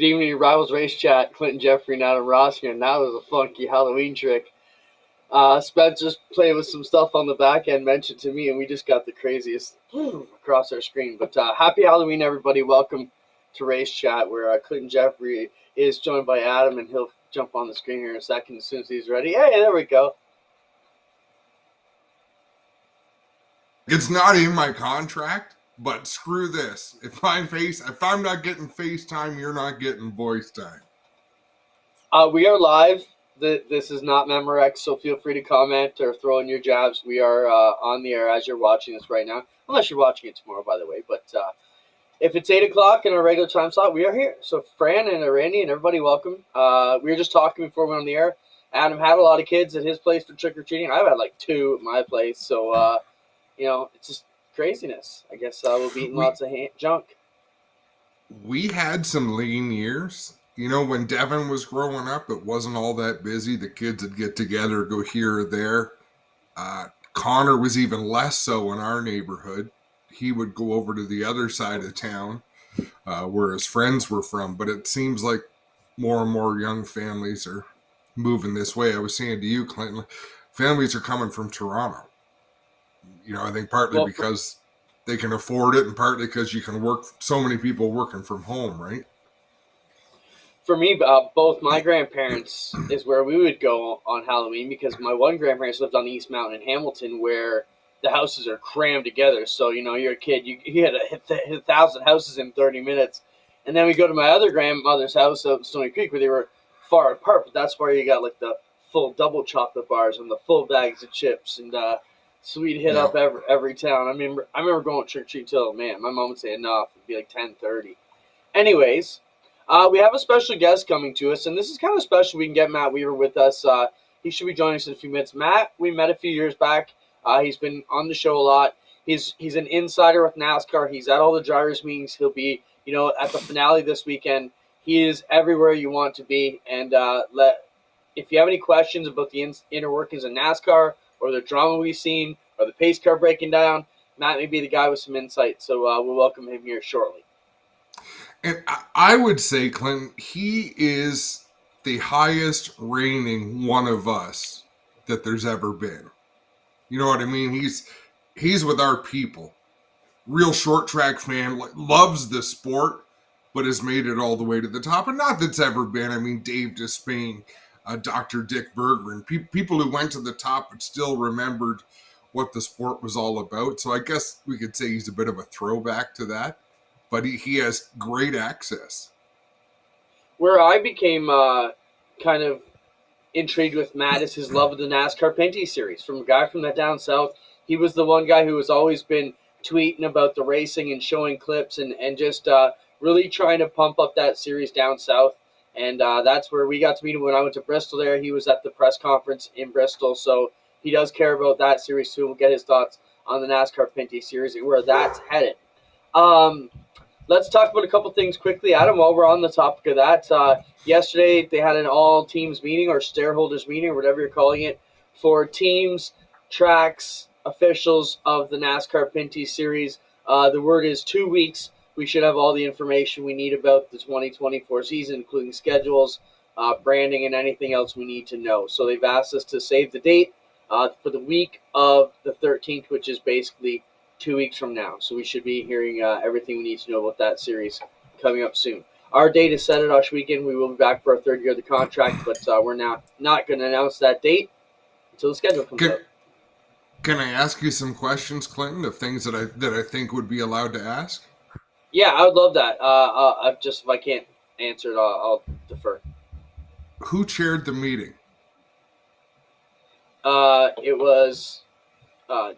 Good evening, Rivalz Race Chat. Clinton, Geoffrey, and Adam Ross here. And that was a funky Halloween trick. Spence just played with some stuff on the back end, mentioned to me, and we just got the craziest across our screen. But happy Halloween, everybody. Welcome to Race Chat, where Clinton Geoffrey is joined by Adam, and he'll jump on the screen here in a second as soon as he's ready. Hey, there we go. It's not in my contract, but screw this. If I'm not getting FaceTime, you're not getting voice time. We are live. This is not Memorex, so feel free to comment or throw in your jabs. We are on the air as you're watching this right now, unless you're watching it tomorrow, by the way. But if it's 8 o'clock in our regular time slot, we are here. So Fran and Randy and everybody, welcome. We were just talking before we went on the air. Adam had a lot of kids at his place for trick-or-treating. I've had like 2 at my place, so it's just craziness. I guess we'll be eating lots of junk. We had some lean years. When Devin was growing up, it wasn't all that busy. The kids would get together, go here or there. Connor was even less so in our neighborhood. He would go over to the other side of town where his friends were from. But it seems like more and more young families are moving this way. I was saying to you, Clinton, families are coming from Toronto. I think partly because they can afford it and partly because you can work, so many people working from home, right? For me, both my grandparents is where we would go on Halloween because my one grandparents lived on the East Mountain in Hamilton where the houses are crammed together. So, you're a kid, you had to hit 1,000 houses in 30 minutes. And then we go to my other grandmother's house out in Stony Creek where they were far apart, but that's where you got like the full double chocolate bars and the full bags of chips and so we'd hit up every town. I remember going trick-or-treat till, my mom would say enough. It'd be like 10:30. Anyways, we have a special guest coming to us, and this is kind of special. We can get Matt Weaver with us. He should be joining us in a few minutes. Matt, we met a few years back. He's been on the show a lot. He's an insider with NASCAR. He's at all the drivers' meetings. He'll be, at the finale this weekend. He is everywhere you want to be. And if you have any questions about the inner workings of NASCAR or the drama we've seen or the pace car breaking down, Matt may be the guy with some insight. So we'll welcome him here shortly. And I would say, Clinton, he is the highest reigning one of us that there's ever been. You know what I mean? He's with our people. Real short track fan, loves the sport, but has made it all the way to the top. And not that's ever been. Dave Despain, Dr. Dick Berger, and people who went to the top but still remembered what the sport was all about. So I guess we could say he's a bit of a throwback to that. But he has great access. Where I became kind of intrigued with Matt is his love of the NASCAR Pinty series. From a guy from that down south, he was the one guy who has always been tweeting about the racing and showing clips and just really trying to pump up that series down south. And that's where we got to meet him when I went to Bristol there. He was at the press conference in Bristol, so he does care about that series too. We'll get his thoughts on the NASCAR Pinty series and where that's headed. Let's talk about a couple things quickly, Adam, while we're on the topic of that. Yesterday, they had an all-teams meeting or stakeholders meeting or whatever you're calling it for teams, tracks, officials of the NASCAR Pinty Series. The word is 2 weeks. We should have all the information we need about the 2024 season, including schedules, branding, and anything else we need to know. So they've asked us to save the date for the week of the 13th, which is basically 2 weeks from now. So we should be hearing everything we need to know about that series coming up soon. Our date is set at Osh Weekend. We will be back for our third year of the contract, but we're now not going to announce that date until the schedule comes out. Can I ask you some questions, Clinton, of things that I think would be allowed to ask? Yeah, I would love that. If I can't answer it, I'll defer. Who chaired the meeting? It was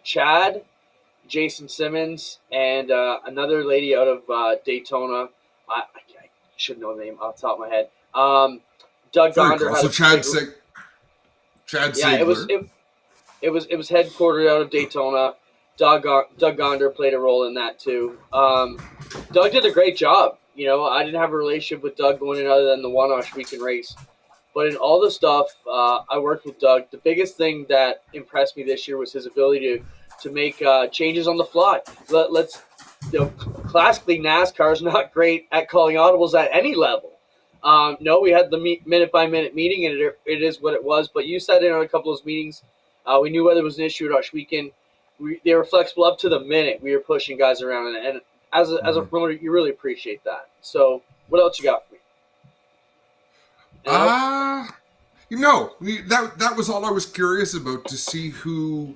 Chad, Jason Simmons, and another lady out of Daytona. I should know the name off the top of my head. Doug Gonder. Cool. So Chad Ziegler. Yeah, it was headquartered out of Daytona. Doug Gonder played a role in that too. Doug did a great job. I didn't have a relationship with Doug going in other than the one-off weekend race. But in all the stuff, I worked with Doug. The biggest thing that impressed me this year was his ability to make changes on the fly. Classically, NASCAR is not great at calling audibles at any level. No, we had the minute by minute meeting, and it is what it was. But you sat in on a couple of those meetings. We knew whether it was an issue or not. Weekend, they were flexible up to the minute. We were pushing guys around, and as a promoter, you really appreciate that. So, what else you got for me? That was all I was curious about, to see who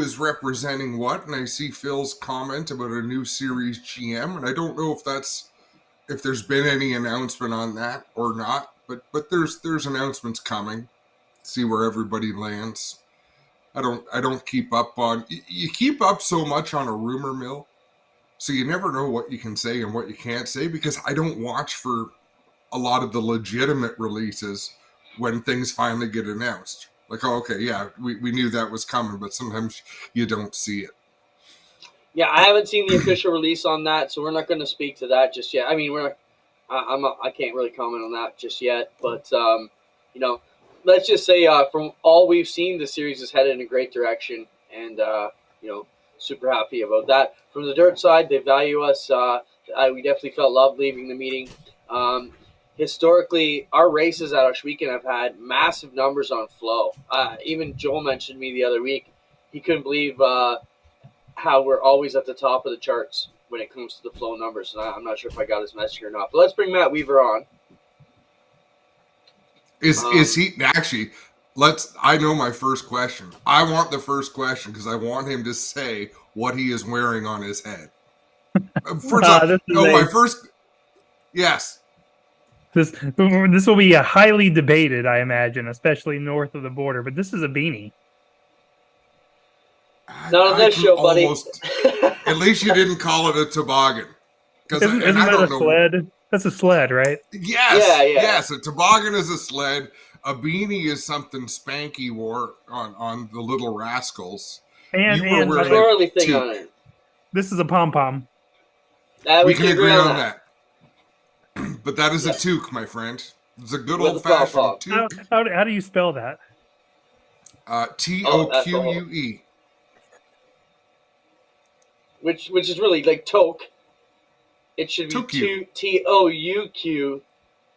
is representing what. And I see Phil's comment about a new series GM, and I don't know if there's been any announcement on that or not, but there's announcements coming. See where everybody lands. I don't keep up on, you keep up so much on a rumor mill, so you never know what you can say and what you can't say, because I don't watch for a lot of the legitimate releases when things finally get announced. Like, oh, okay, yeah, we knew that was coming, but sometimes you don't see it. Yeah, I haven't seen the official release on that, so we're not going to speak to that just yet. I mean, I can't really comment on that just yet, but let's just say from all we've seen, the series is headed in a great direction, and super happy about that. From the dirt side, they value us. We definitely felt love leaving the meeting. Historically, our races at Oshweekend have had massive numbers on flow. Even Joel mentioned me the other week. He couldn't believe how we're always at the top of the charts when it comes to the flow numbers. And I'm not sure if I got his message or not. But let's bring Matt Weaver on. Is he actually? I know my first question. I want the first question because I want him to say what he is wearing on his head. First off, my first. Yes. This will be highly debated, I imagine, especially north of the border. But this is a beanie. Not on this show, buddy. At least you didn't call it a toboggan. Isn't that a sled? That's a sled, right? Yes. Yeah. Yes, a toboggan is a sled. A beanie is something Spanky wore on the Little Rascals. And a twirly thing on it. This is a pom-pom. We can agree on that. But that is a toque, my friend. It's a good old-fashioned toque. How do you spell that? Toque. Which is really like toque. It should be TOUQ,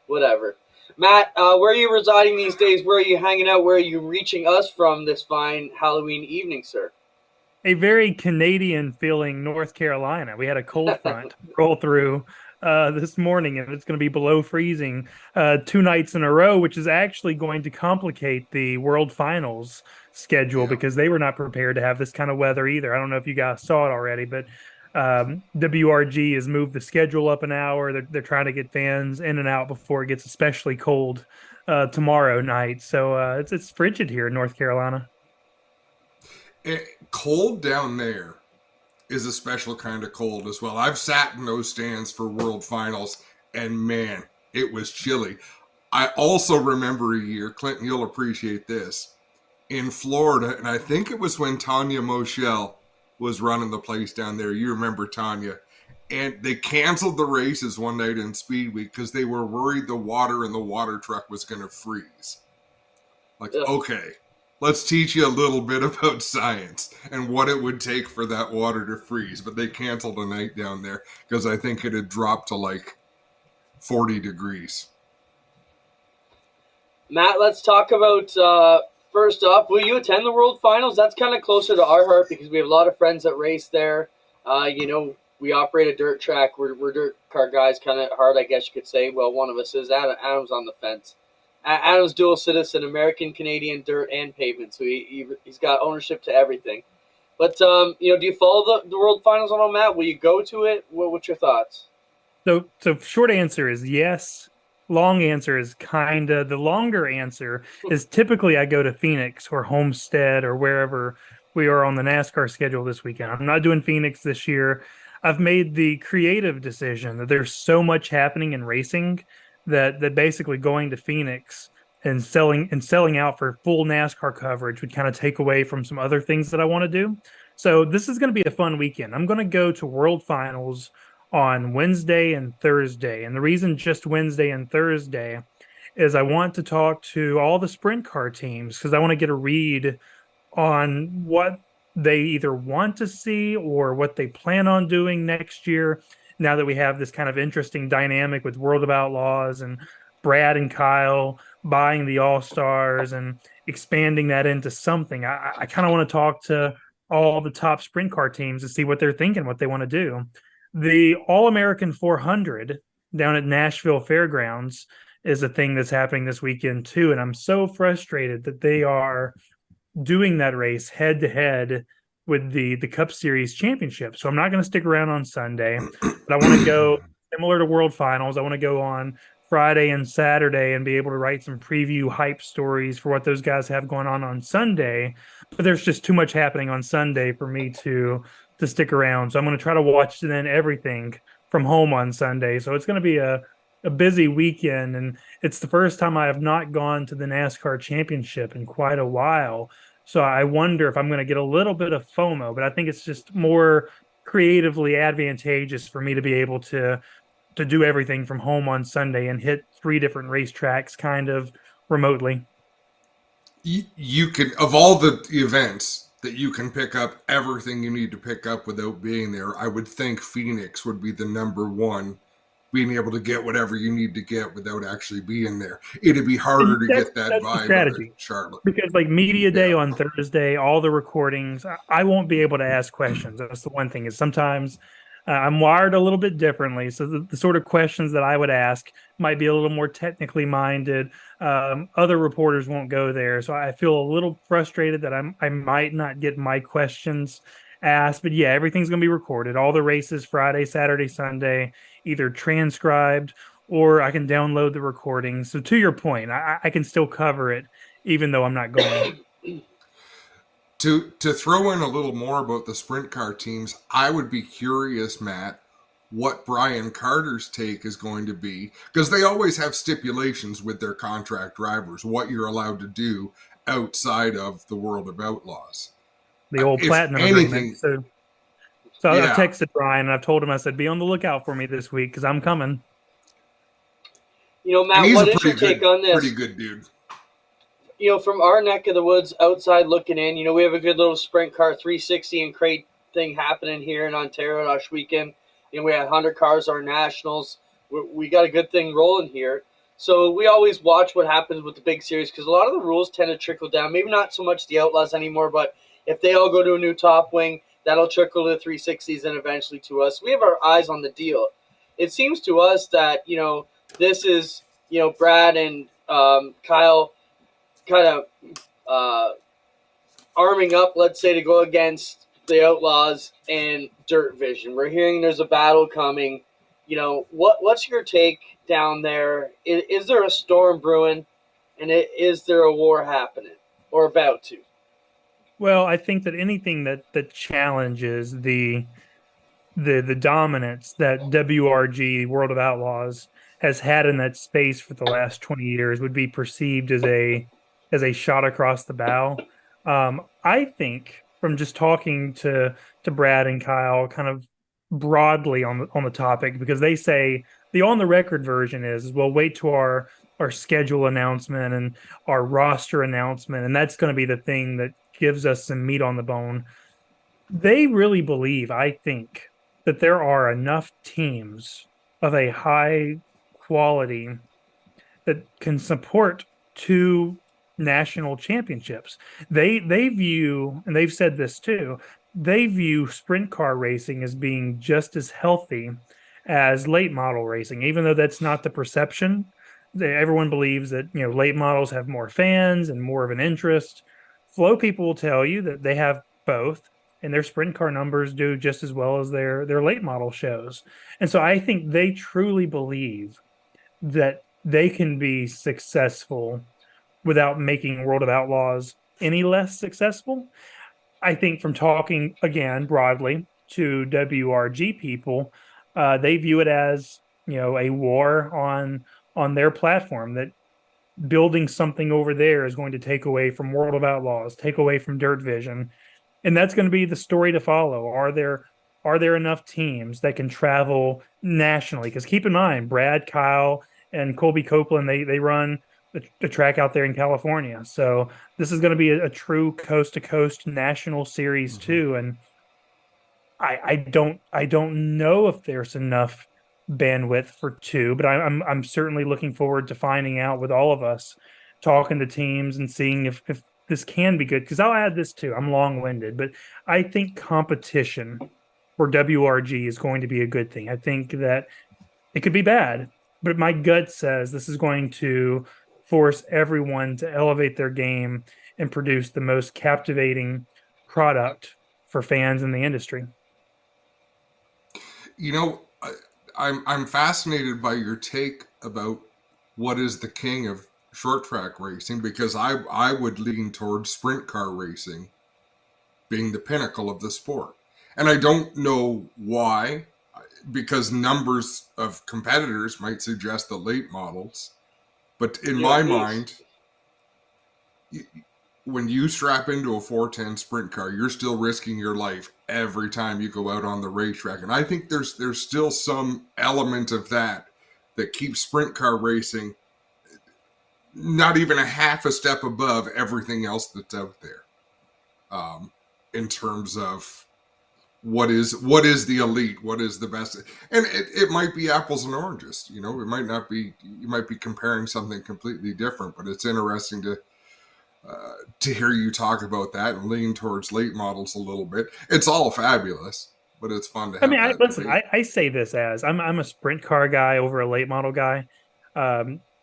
whatever. Matt, where are you residing these days? Where are you hanging out? Where are you reaching us from this fine Halloween evening, sir? A very Canadian-feeling North Carolina. We had a cold front roll through this morning, and it's going to be below freezing 2 nights in a row, which is actually going to complicate the World Finals schedule because they were not prepared to have this kind of weather either. I don't know if you guys saw it already, but WRG has moved the schedule up an hour. They're trying to get fans in and out before it gets especially cold tomorrow night. So it's frigid here in North Carolina. Cold down there is a special kind of cold as well. I've sat in those stands for World Finals, and man, it was chilly. I also remember a year, Clinton, you'll appreciate this, in Florida, and I think it was when Tanya Moschel was running the place down there. You remember Tanya. And they canceled the races one night in Speed Week because they were worried the water in the water truck was going to freeze. Okay, let's teach you a little bit about science and what it would take for that water to freeze. But they canceled a night down there because I think it had dropped to like 40 degrees. Matt, let's talk about... First off, will you attend the World Finals? That's kind of closer to our heart because we have a lot of friends that race there. We operate a dirt track. We're dirt car guys, kind of hard, I guess you could say. Well, one of us is. Adam's on the fence. Adam's dual citizen, American, Canadian, dirt, and pavement. So he's got ownership to everything. But, do you follow the World Finals on Matt? Will you go to it? What's your thoughts? So short answer is yes. Long answer is kinda. The longer answer is typically I go to Phoenix or Homestead or wherever we are on the NASCAR schedule this weekend. I'm not doing Phoenix this year. I've made the creative decision that there's so much happening in racing that basically going to Phoenix and selling out for full NASCAR coverage would kind of take away from some other things that I want to do. So this is going to be a fun weekend. I'm going to go to World Finals on Wednesday and Thursday. And the reason just Wednesday and Thursday is I want to talk to all the sprint car teams because I want to get a read on what they either want to see or what they plan on doing next year now that we have this kind of interesting dynamic with World of Outlaws and Brad and Kyle buying the All-Stars and expanding that into something. I kind of want to talk to all the top sprint car teams to see what they're thinking, what they want to do. The All-American 400 down at Nashville Fairgrounds is a thing that's happening this weekend too. And I'm so frustrated that they are doing that race head to head with the Cup Series championship. So I'm not going to stick around on Sunday, but I want to go similar to World Finals. I want to go on Friday and Saturday and be able to write some preview hype stories for what those guys have going on Sunday. But there's just too much happening on Sunday for me to stick around. So I'm going to try to watch then everything from home on Sunday. So it's going to be a busy weekend, and it's the first time I have not gone to the NASCAR championship in quite a while. So I wonder if I'm going to get a little bit of FOMO, but I think it's just more creatively advantageous for me to be able to do everything from home on Sunday and hit 3 different racetracks kind of remotely. You can, of all the events that you can pick up everything you need to pick up without being there, I would think Phoenix would be the number one, being able to get whatever you need to get without actually being there. It'd be harder to get that vibe strategy. out of Charlotte. Because like media day on Thursday, all the recordings, I won't be able to ask questions. That's the one thing, is sometimes I'm wired a little bit differently. So the sort of questions that I would ask might be a little more technically minded. Other reporters won't go there. So I feel a little frustrated that I might not get my questions asked. But yeah, everything's going to be recorded. All the races, Friday, Saturday, Sunday, either transcribed or I can download the recording. So to your point, I can still cover it even though I'm not going. To throw in a little more about the sprint car teams, I would be curious, Matt, what Brian Carter's take is going to be, because they always have stipulations with their contract drivers, what you're allowed to do outside of the World of Outlaws. The old platinum agreement. So I've texted Brian and I've told him, I said, be on the lookout for me this week because I'm coming. Matt, what is your take on this? Pretty good dude. From our neck of the woods, outside looking in, we have a good little sprint car 360 and crate thing happening here in Ontario last weekend. We had 100 cars, our nationals. We got a good thing rolling here. So we always watch what happens with the big series because a lot of the rules tend to trickle down. Maybe not so much the Outlaws anymore, but if they all go to a new top wing, that'll trickle to the 360s and eventually to us. We have our eyes on the deal. It seems to us that, this is, Brad and Kyle kind of arming up, let's say, to go against the Outlaws and Dirt Vision. We're hearing there's a battle coming. What's your take down there? Is there a storm brewing, and is there a war happening or about to? Well, I think that anything that challenges the dominance that WRG, World of Outlaws, has had in that space for the last 20 years would be perceived as a shot across the bow. I think from just talking to Brad and Kyle kind of broadly on the topic, because they say the on the record version is, well, wait to our schedule announcement and our roster announcement, and that's going to be the thing that gives us some meat on the bone. They really believe, I think, that there are enough teams of a high quality that can support 2 national championships. They view, and they've said this too, they view sprint car racing as being just as healthy as late model racing, even though that's not the perception. Everyone believes that late models have more fans and more of an interest. Flow people will tell you that they have both, and their sprint car numbers do just as well as their late model shows. And so I think they truly believe that they can be successful without making World of Outlaws any less successful. I think from talking, again, broadly to WRG people, they view it as, a war on their platform, that building something over there is going to take away from World of Outlaws, take away from Dirt Vision. And that's going to be the story to follow. Are there enough teams that can travel nationally? Because keep in mind, Brad, Kyle, and Colby Copeland, they run the track out there in California. So this is going to be a true coast-to-coast national series too. And I don't know if there's enough bandwidth for two, but I'm certainly looking forward to finding out with all of us, talking to teams and seeing if this can be good. Because I'll add this too. I'm long-winded, but I think competition for WRG is going to be a good thing. I think that it could be bad, but my gut says this is going to force everyone to elevate their game and produce the most captivating product for fans in the industry. You know, I'm fascinated by your take about what is the king of short track racing, because I would lean towards sprint car racing being the pinnacle of the sport. And I don't know why, because numbers of competitors might suggest the late models. But in my mind, when you strap into a 410 sprint car, you're still risking your life every time you go out on the racetrack. And I think there's still some element of that keeps sprint car racing not even a half a step above everything else that's out there, in terms of what is the elite, what is the best. And it might be apples and oranges, it might not be. You might be comparing something completely different, but it's interesting to hear you talk about that and lean towards late models a little bit. It's all fabulous, but it's fun to have. I say this as I'm a sprint car guy over a late model guy.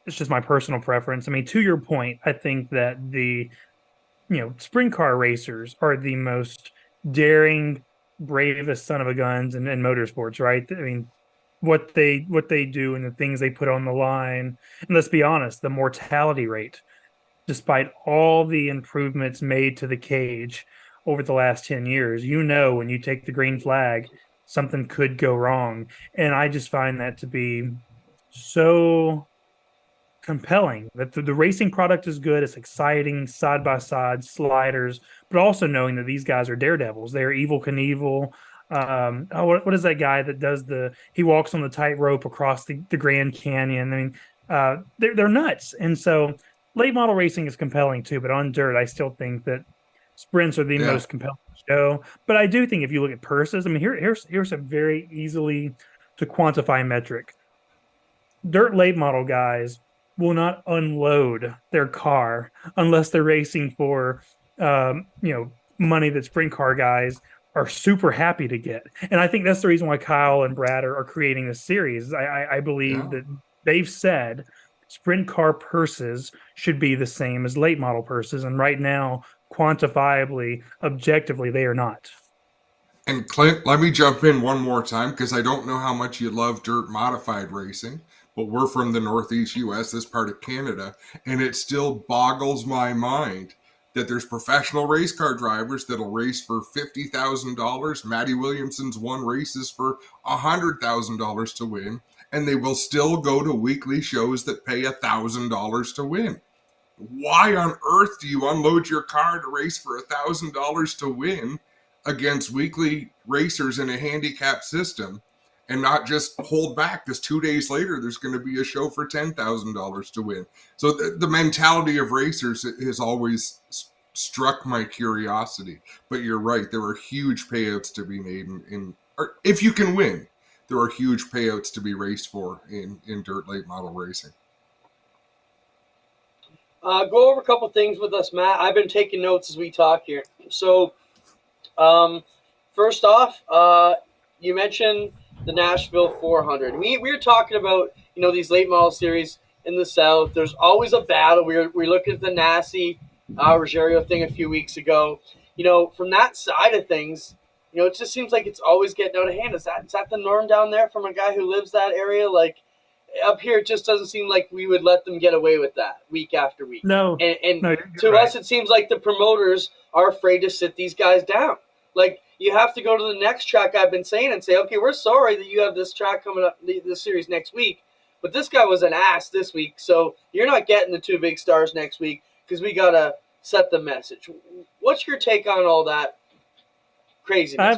It's just my personal preference. I mean, to your point, I think that the sprint car racers are the most daring, bravest son of a guns in motorsports, right? I mean, what they do and the things they put on the line, and let's be honest, the mortality rate, despite all the improvements made to the cage over the last 10 years, when you take the green flag, something could go wrong. And I just find that to be so compelling that the racing product is good. It's exciting, side by side sliders, but also knowing that these guys are daredevils. They're Evel Knievel. What is that guy that does he walks on the tightrope across the Grand Canyon? I mean, they're nuts. And so late model racing is compelling too, but on dirt, I still think that sprints are the most compelling show. But I do think if you look at purses, I mean, here's a very easily to quantify metric. Dirt late model guys will not unload their car unless they're racing for, money that sprint car guys are super happy to get. And I think that's the reason why Kyle and Brad are creating this series. I believe that they've said sprint car purses should be the same as late model purses. And right now, quantifiably, objectively, they are not. And Clint, let me jump in one more time, because I don't know how much you love dirt modified racing, but we're from the Northeast U.S., this part of Canada, and it still boggles my mind that there's professional race car drivers that'll race for $50,000. Matty Williamson's won races for $100,000 to win, and they will still go to weekly shows that pay $1,000 to win. Why on earth do you unload your car to race for $1,000 to win against weekly racers in a handicap system, and not just hold back, because 2 days later there's going to be a show for $10,000 to win? So the mentality of racers has always struck my curiosity. But you're right, there are huge payouts to be made or if you can win, there are huge payouts to be raced for in dirt late model racing. Go over a couple things with us, Matt. I've been taking notes as we talk here. So, first off, you mentioned the Nashville 400. We were talking about, these late model series in the South. There's always a battle. We looked at the Nassi Ruggiero thing a few weeks ago. From that side of things, it just seems like it's always getting out of hand. Is that the norm down there from a guy who lives that area? Like, up here, it just doesn't seem like we would let them get away with that week after week. No. And no, to us, it seems like the promoters are afraid to sit these guys down. Like, you have to go to the next track, I've been saying, and say, okay, we're sorry that you have this track coming up, this series next week, but this guy was an ass this week, so you're not getting the two big stars next week because we got to set the message. What's your take on all that craziness?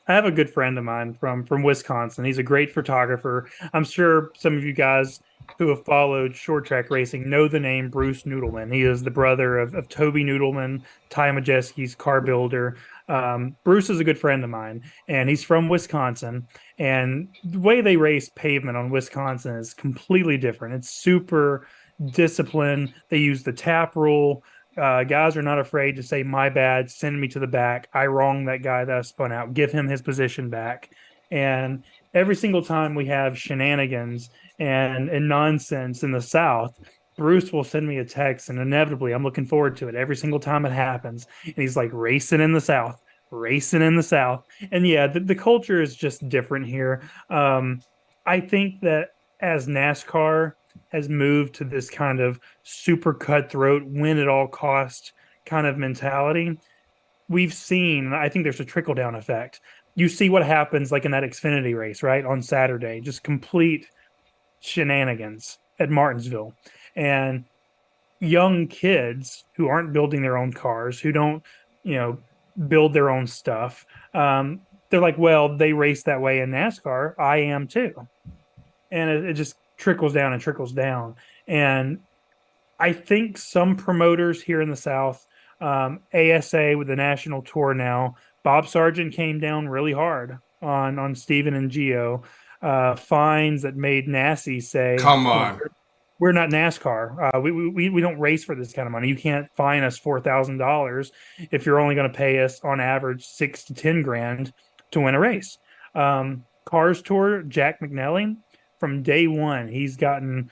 I have a good friend of mine from Wisconsin. He's a great photographer. I'm sure some of you guys who have followed short track racing know the name Bruce Noodleman. He is the brother of Toby Noodleman, Ty Majeski's car builder. Bruce is a good friend of mine, and he's from Wisconsin. And the way they race pavement on Wisconsin is completely different. It's super disciplined. They use the tap rule. Guys are not afraid to say, my bad, send me to the back. I wronged that guy that I spun out. Give him his position back. And every single time we have shenanigans and nonsense in the South, Bruce will send me a text, and inevitably I'm looking forward to it every single time it happens. And he's like, racing in the South, racing in the South. And yeah, the culture is just different here. I think that as NASCAR has moved to this kind of super cutthroat, win at all cost kind of mentality, we've seen, I think there's a trickle down effect. You see what happens like in that Xfinity race, right? On Saturday, just complete shenanigans at Martinsville. And young kids who aren't building their own cars, who don't, build their own stuff, they're like, well, they race that way in NASCAR. I am too. And it just trickles down and trickles down. And I think some promoters here in the South, ASA with the national tour now, Bob Sargent came down really hard on Steven and Gio, fines that made NASCAR say, Come on. We're not NASCAR. We don't race for this kind of money. You can't fine us $4,000 if you're only going to pay us on average $6,000 to $10,000 to win a race. Cars Tour, Jack McNelly, from day one, he's gotten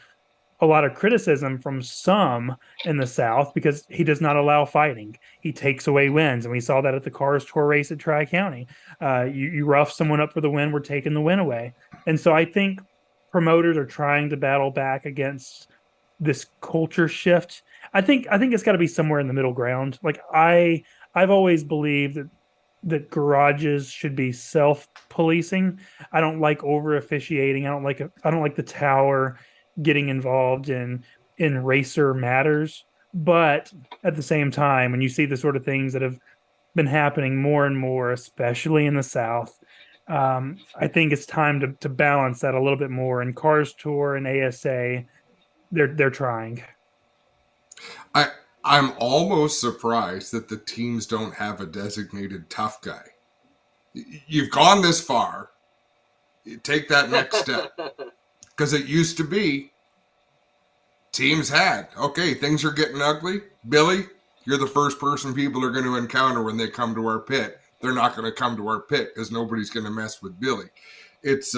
a lot of criticism from some in the South because he does not allow fighting. He takes away wins, and we saw that at the Cars Tour race at Tri-County. You rough someone up for the win, we're taking the win away. And so I think promoters are trying to battle back against this culture shift. I think it's got to be somewhere in the middle ground. Like I've always believed that garages should be self-policing. I don't like over officiating. I don't like the tower getting involved in racer matters. But at the same time, when you see the sort of things that have been happening more and more, especially in the South, I think it's time to balance that a little bit more. And Cars Tour and ASA, they're trying. I'm almost surprised that the teams don't have a designated tough guy. You've gone this far. You take that next step. Because it used to be teams had, okay, things are getting ugly. Billy, you're the first person people are going to encounter when they come to our pit. They're not going to come to our pit because nobody's going to mess with Billy. It's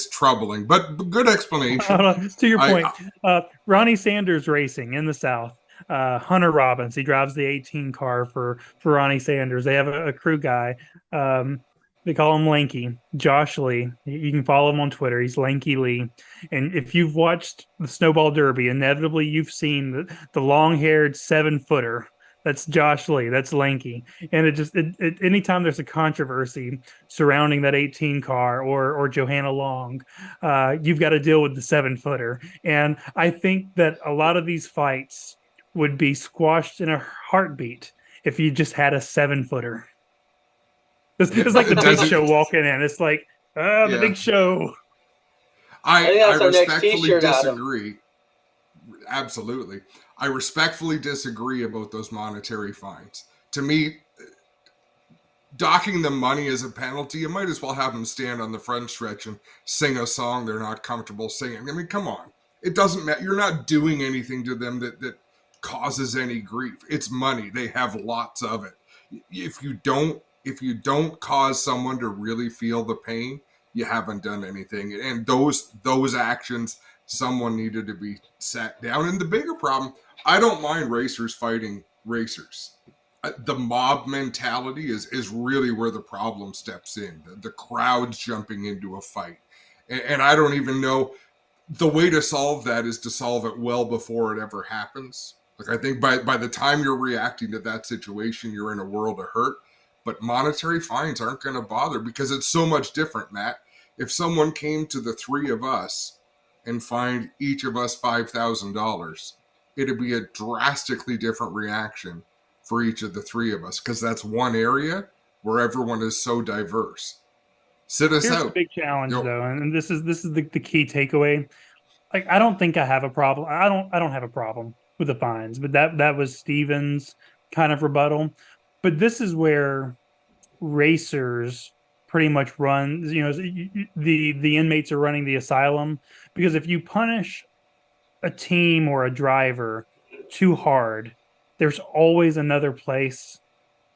troubling, but good explanation. To your point, Ronnie Sanders Racing in the South. Hunter Robbins, he drives the 18 car for Ronnie Sanders. They have a crew guy. They call him Lanky. Josh Lee. You can follow him on Twitter. He's Lanky Lee. And if you've watched the Snowball Derby, inevitably you've seen the long-haired 7-footer. That's Josh Lee. That's Lanky. And anytime there's a controversy surrounding that 18 car or Johanna Long, you've got to deal with the 7-footer. And I think that a lot of these fights would be squashed in a heartbeat if you just had a 7-footer. It's like the Big Show walking in. It's like, the Big Show. I respectfully disagree. Absolutely. I respectfully disagree about those monetary fines. To me, docking them money as a penalty, you might as well have them stand on the front stretch and sing a song they're not comfortable singing. I mean, come on. It doesn't matter. You're not doing anything to them that causes any grief. It's money. They have lots of it. If you don't cause someone to really feel the pain, you haven't done anything. And those actions, someone needed to be sat down. And the bigger problem, I don't mind racers fighting racers. The mob mentality is really where the problem steps in. The crowd's jumping into a fight. And I don't even know, the way to solve that is to solve it well before it ever happens. Like, I think by the time you're reacting to that situation, you're in a world of hurt. But monetary fines aren't going to bother because it's so much different, Matt. If someone came to the three of us and fined each of us $5,000, it'd be a drastically different reaction for each of the three of us because that's one area where everyone is so diverse. Here's out. A big challenge, though, and this is the key takeaway. Like, I don't think I have a problem. I don't have a problem with the fines, but that was Steven's kind of rebuttal. But this is where racers pretty much run, the inmates are running the asylum, because if you punish a team or a driver too hard, there's always another place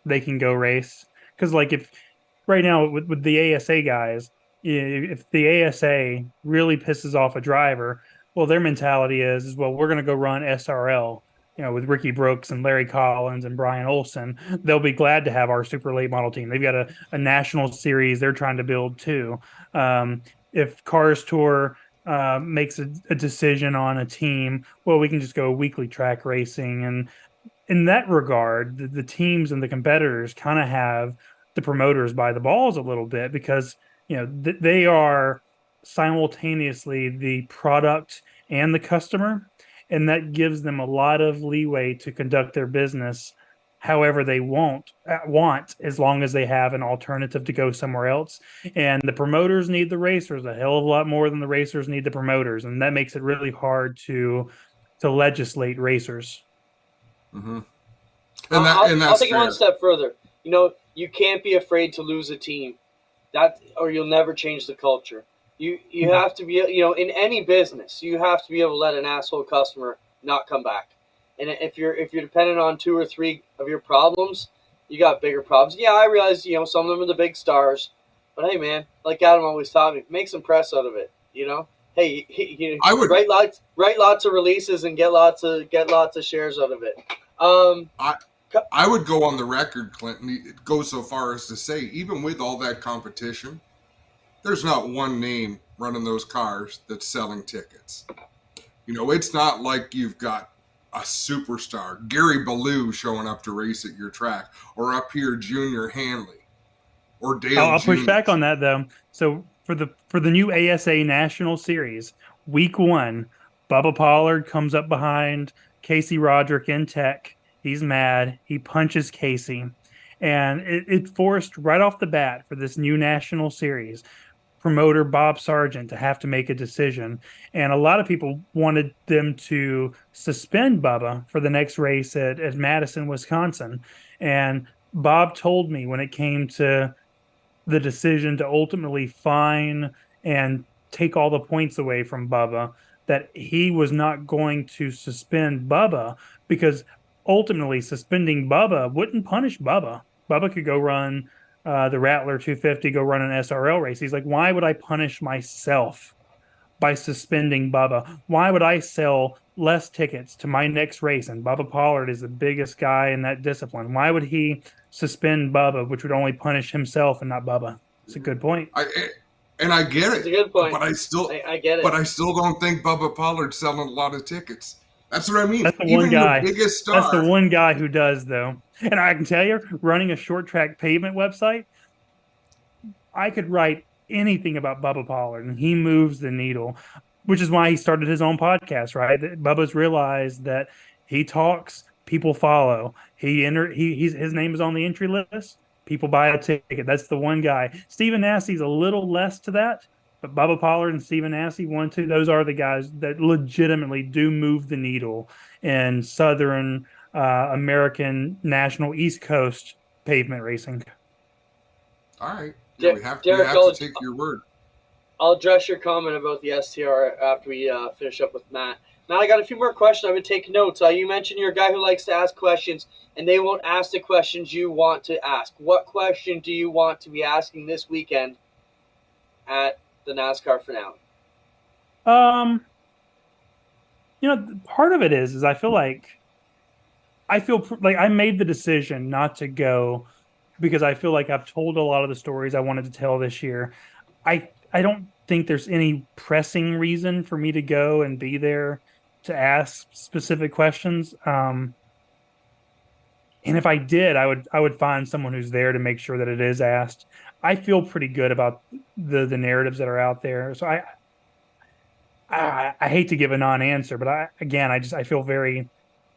they can go race. Because like if right now with the ASA guys, if the ASA really pisses off a driver, well, their mentality is well, we're going to go run SRL. With Ricky Brooks and Larry Collins and Brian Olson, they'll be glad to have our super late model team. They've got a national series they're trying to build too. If Cars Tour makes a decision on a team, well, we can just go weekly track racing. And in that regard, the teams and the competitors kind of have the promoters by the balls a little bit, because they are simultaneously the product and the customer, and that gives them a lot of leeway to conduct their business however they want, as long as they have an alternative to go somewhere else. And the promoters need the racers a hell of a lot more than the racers need the promoters, and that makes it really hard to legislate racers. Mm-hmm. I'll take it one step further. You can't be afraid to lose a team, or you'll never change the culture. You have to be, in any business, you have to be able to let an asshole customer not come back. And if you're dependent on 2 or 3 of your problems, you got bigger problems. Yeah, I realize some of them are the big stars, but hey, man, like Adam always taught me, make some press out of it. Hey, I would write lots of releases and get lots of shares out of it. I would go on the record, Clinton, go so far as to say, even with all that competition, there's not one name running those cars that's selling tickets. It's not like you've got a superstar, Gary Ballou, showing up to race at your track, or up here, Junior Hanley, or Dale I'll Jr. push back on that, though. So for the new ASA National Series, week 1, Bubba Pollard comes up behind Casey Roderick in tech. He's mad. He punches Casey. And it forced right off the bat for this new national series promoter Bob Sargent to have to make a decision. And a lot of people wanted them to suspend Bubba for the next race at Madison, Wisconsin. And Bob told me when it came to the decision to ultimately fine and take all the points away from Bubba, that he was not going to suspend Bubba, because ultimately suspending Bubba wouldn't punish Bubba. Bubba could go run the Rattler 250, go run an SRL race. He's like, why would I punish myself by suspending Bubba? Why would I sell less tickets to my next race? And Bubba Pollard is the biggest guy in that discipline. Why would he suspend Bubba, which would only punish himself and not Bubba? It's a good point. I get it. It's a good point. But I get it. But I still don't think Bubba Pollard's selling a lot of tickets. That's what I mean. That's the one guy. Biggest star. That's the one guy who does, though. And I can tell you, running a short track pavement website, I could write anything about Bubba Pollard, and he moves the needle, which is why he started his own podcast, right? Bubba's realized that he talks, people follow. His name is on the entry list. People buy a ticket. That's the one guy. Stephen Nassie's a little less to that, but Bubba Pollard and Stephen Nassie, 1, 2, those are the guys that legitimately do move the needle in Southern American National East Coast pavement racing. All right. Yeah, we have to take your word. I'll address your comment about the STR after we finish up with Matt. Matt, I got a few more questions. I would take notes. You mentioned you're a guy who likes to ask questions, and they won't ask the questions you want to ask. What question do you want to be asking this weekend at the NASCAR finale? Part of it is I feel like I made the decision not to go because I feel like I've told a lot of the stories I wanted to tell this year. I don't think there's any pressing reason for me to go and be there to ask specific questions. And if I did, I would find someone who's there to make sure that it is asked. I feel pretty good about the narratives that are out there. So I hate to give a non-answer, but I feel very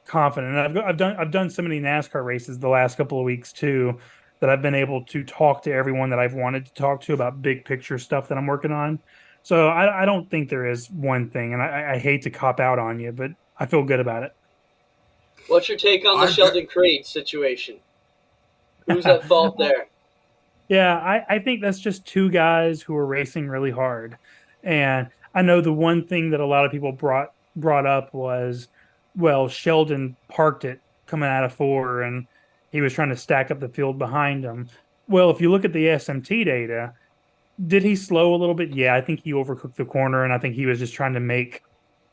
confident. And I've done so many NASCAR races the last couple of weeks too, that I've been able to talk to everyone that I've wanted to talk to about big picture stuff that I'm working on. So I don't think there is one thing, and I hate to cop out on you, but I feel good about it. What's your take on the Sheldon Creed situation? Who's at fault there? Yeah, I think that's just two guys who are racing really hard. And I know the one thing that a lot of people brought up was, well, Sheldon parked it coming out of four and he was trying to stack up the field behind him. Well, if you look at the SMT data, did he slow a little bit? Yeah, I think he overcooked the corner and I think he was just trying to make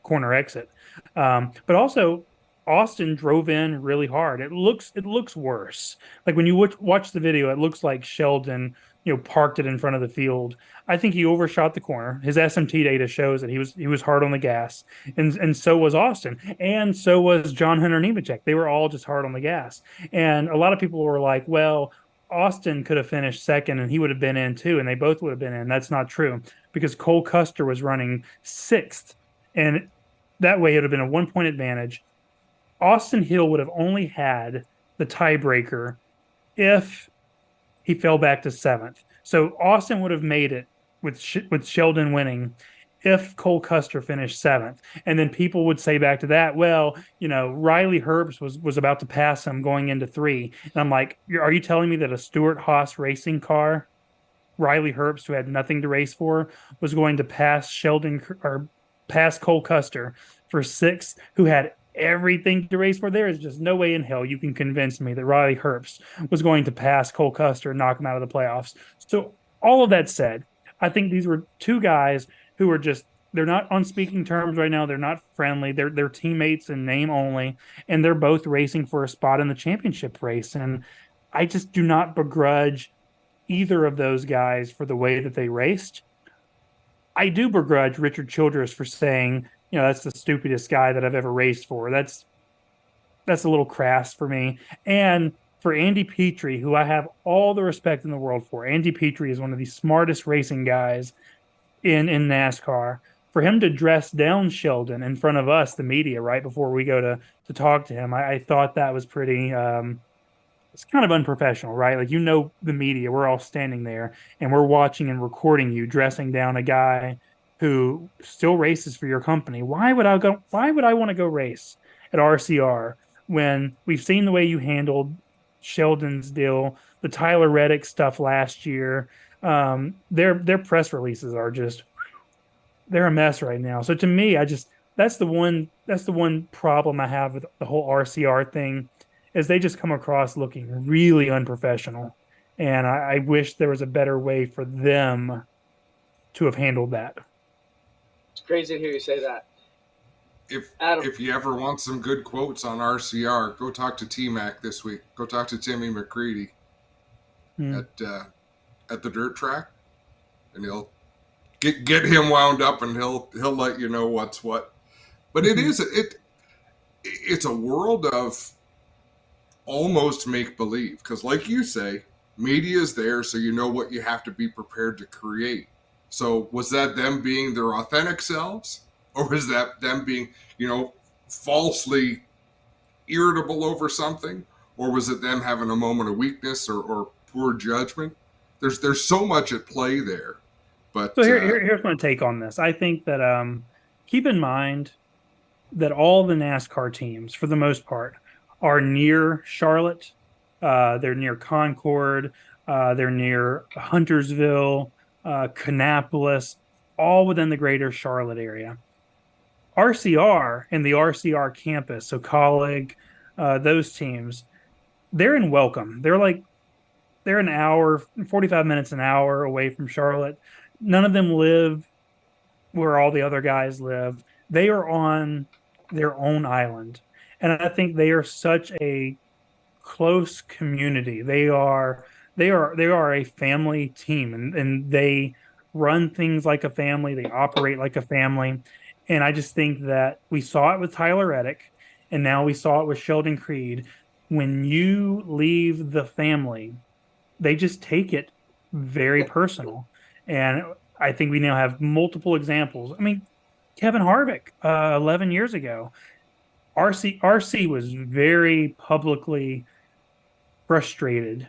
corner exit. But also, Austin drove in really hard. It looks worse. Like when you watch the video, it looks like Sheldon, parked it in front of the field. I think he overshot the corner. His SMT data shows that he was hard on the gas, and so was Austin, and so was John Hunter Nemechek. They were all just hard on the gas. And a lot of people were like, "Well, Austin could have finished second, and he would have been in too, and they both would have been in." That's not true because Cole Custer was running sixth, and that way it would have been a 1 point advantage. Austin Hill would have only had the tiebreaker if he fell back to seventh. So Austin would have made it with Sheldon winning if Cole Custer finished seventh. And then people would say back to that, well, Riley Herbst was about to pass him going into three. And I'm like, are you telling me that a Stewart Haas racing car, Riley Herbst, who had nothing to race for, was going to pass Cole Custer for sixth, who had everything to race for? There is just no way in hell you can convince me that Riley Herbst was going to pass Cole Custer and knock him out of the playoffs. So all of that said, I think these were two guys who are they're not on speaking terms right now. They're not friendly. They're teammates in name only, and they're both racing for a spot in the championship race. And I just do not begrudge either of those guys for the way that they raced. I do begrudge Richard Childress for saying, that's the stupidest guy that I've ever raced for. That's a little crass for me. And for Andy Petrie, who I have all the respect in the world for, Andy Petrie is one of the smartest racing guys in NASCAR. For him to dress down Sheldon in front of us, the media, right before we go to talk to him, I thought that was pretty it's kind of unprofessional, right? Like, the media, we're all standing there and we're watching and recording you dressing down a guy who still races for your company. Why would I want to go race at RCR when we've seen the way you handled Sheldon's deal, the Tyler Reddick stuff last year? Their press releases are they're a mess right now. So to me, that's the one problem I have with the whole RCR thing, is they just come across looking really unprofessional. And I wish there was a better way for them to have handled that. It's crazy to hear you say that. If you ever want some good quotes on RCR, go talk to T-Mac this week. Go talk to Timmy McCready at the dirt track, and he'll get him wound up, and he'll let you know what's what. But it's a world of almost make believe, because like you say, media is there, so you know what you have to be prepared to create. So was that them being their authentic selves, or was that them being, falsely irritable over something, or was it them having a moment of weakness or poor judgment? There's so much at play there. But so here's my take on this. I think that keep in mind that all the NASCAR teams, for the most part, are near Charlotte. They're near Concord. They're near Huntersville, Kannapolis, all within the greater Charlotte area. RCR and the RCR campus, so Colleague, those teams, they're in Welcome. They're an hour, 45 minutes, an hour away from Charlotte. None of them live where all the other guys live. They are on their own island. And I think they are such a close community. They are a family team, and they run things like a family. They operate like a family. And I just think that we saw it with Tyler Reddick, and now we saw it with Sheldon Creed. When you leave the family, they just take it very personal. And I think we now have multiple examples. I mean, Kevin Harvick, 11 years ago, RC was very publicly frustrated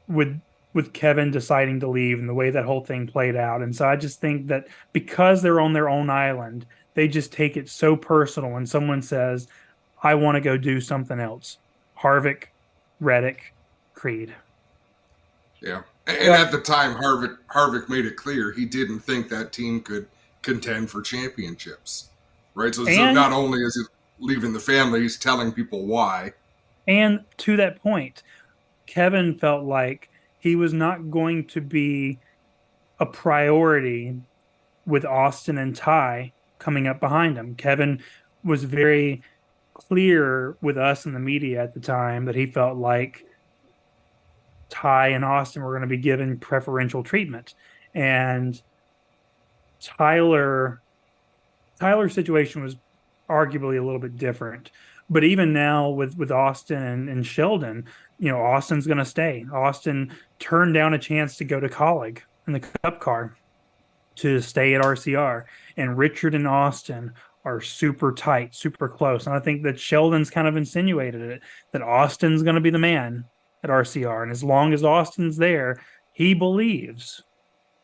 with Kevin deciding to leave and the way that whole thing played out. And so I just think that because they're on their own island, they just take it so personal when someone says, I want to go do something else. Harvick, Reddick, Creed. Yeah. And at the time, Harvick made it clear he didn't think that team could contend for championships, right? So not only is he leaving the family, he's telling people why. And to that point, Kevin felt like he was not going to be a priority with Austin and Ty coming up behind him. Kevin was very clear with us in the media at the time that he felt like Ty and Austin were going to be given preferential treatment. And Tyler's situation was arguably a little bit different. But even now with Austin and Sheldon, Austin's going to stay. Austin turned down a chance to go to Colleague in the Cup car to stay at RCR. And Richard and Austin are super tight, super close. And I think that Sheldon's kind of insinuated it, that Austin's going to be the man at RCR. And as long as Austin's there, he believes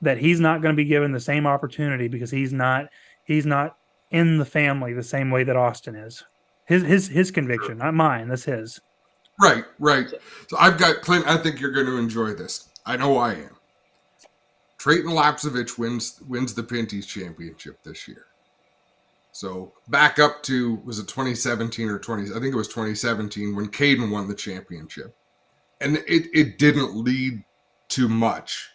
that he's not going to be given the same opportunity because he's not in the family the same way that Austin is. His conviction, not mine. That's his. Right. So I've got Clint. I think you're going to enjoy this. I know I am. Trayton Lapsevich wins the Pinty's championship this year. So back up to, was it 2017 or 20? I think it was 2017 when Caden won the championship, and it didn't lead to much.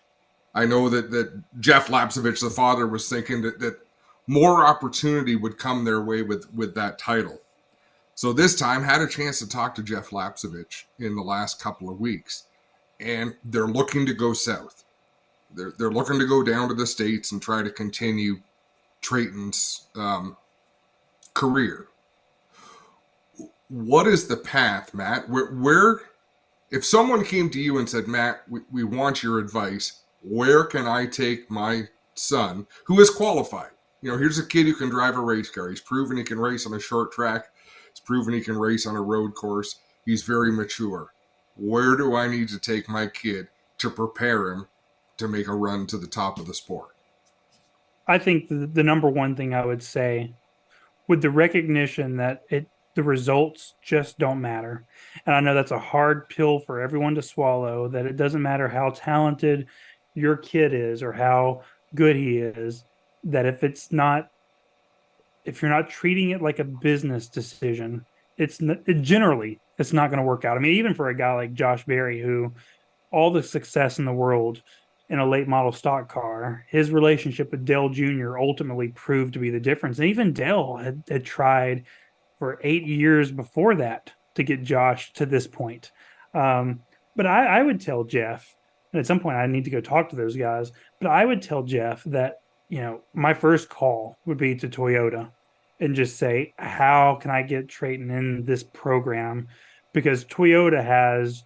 I know that Jeff Lapsevich, the father, was thinking that more opportunity would come their way with that title. So this time had a chance to talk to Jeff Lapsevich in the last couple of weeks, and they're looking to go south. They're looking to go down to the States and try to continue Trayton's career. What is the path, Matt? Where if someone came to you and said, Matt, we want your advice, where can I take my son who is qualified? Here's a kid who can drive a race car. He's proven he can race on a short track. He's proven he can race on a road course. He's very mature. Where do I need to take my kid to prepare him to make a run to the top of the sport? I think the number one thing I would say, with the recognition that the results just don't matter. And I know that's a hard pill for everyone to swallow, that it doesn't matter how talented your kid is or how good he is, that if you're not treating it like a business decision, it's not going to work out. I mean, even for a guy like Josh Berry, who all the success in the world in a late model stock car, his relationship with Dale Jr. ultimately proved to be the difference. And even Dale had tried for 8 years before that to get Josh to this point. But I would tell Jeff, and at some point I need to go talk to those guys, but I would tell Jeff that, my first call would be to Toyota and just say, how can I get Trayton in this program? Because Toyota has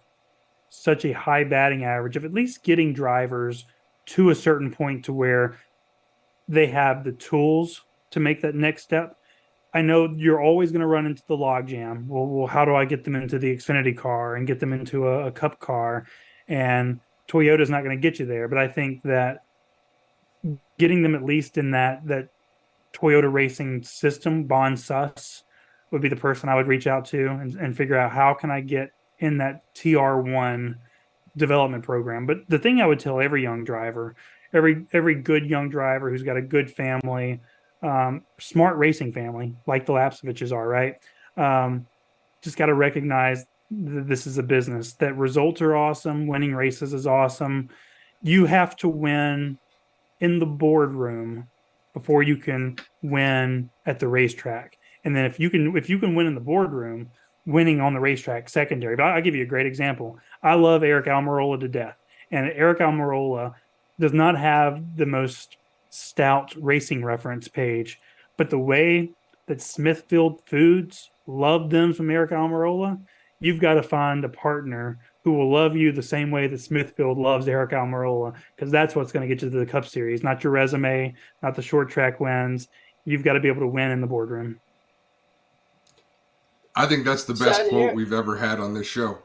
such a high batting average of at least getting drivers to a certain point to where they have the tools to make that next step. I know you're always going to run into the logjam. Well, how do I get them into the Xfinity car and get them into a Cup car? And Toyota's not going to get you there. But I think that getting them at least in that Toyota racing system, Bon Suss would be the person I would reach out to and figure out how can I get in that TR1 development program. But the thing I would tell every young driver, every good young driver who's got a good family, smart racing family, like the Lapseviches are, right? Just got to recognize that this is a business, that results are awesome. Winning races is awesome. You have to win in the boardroom before you can win at the racetrack. And then if you can win in the boardroom, winning on the racetrack secondary. But I'll give you a great example. I love Eric Almirola to death. And Eric Almirola does not have the most stout racing reference page, but the way that Smithfield Foods loved them from Eric Almirola, you've got to find a partner who will love you the same way that Smithfield loves Eric Almirola, because that's what's going to get you to the Cup Series, not your resume, not the short track wins. You've got to be able to win in the boardroom. I think that's the best quote we've ever had on this show.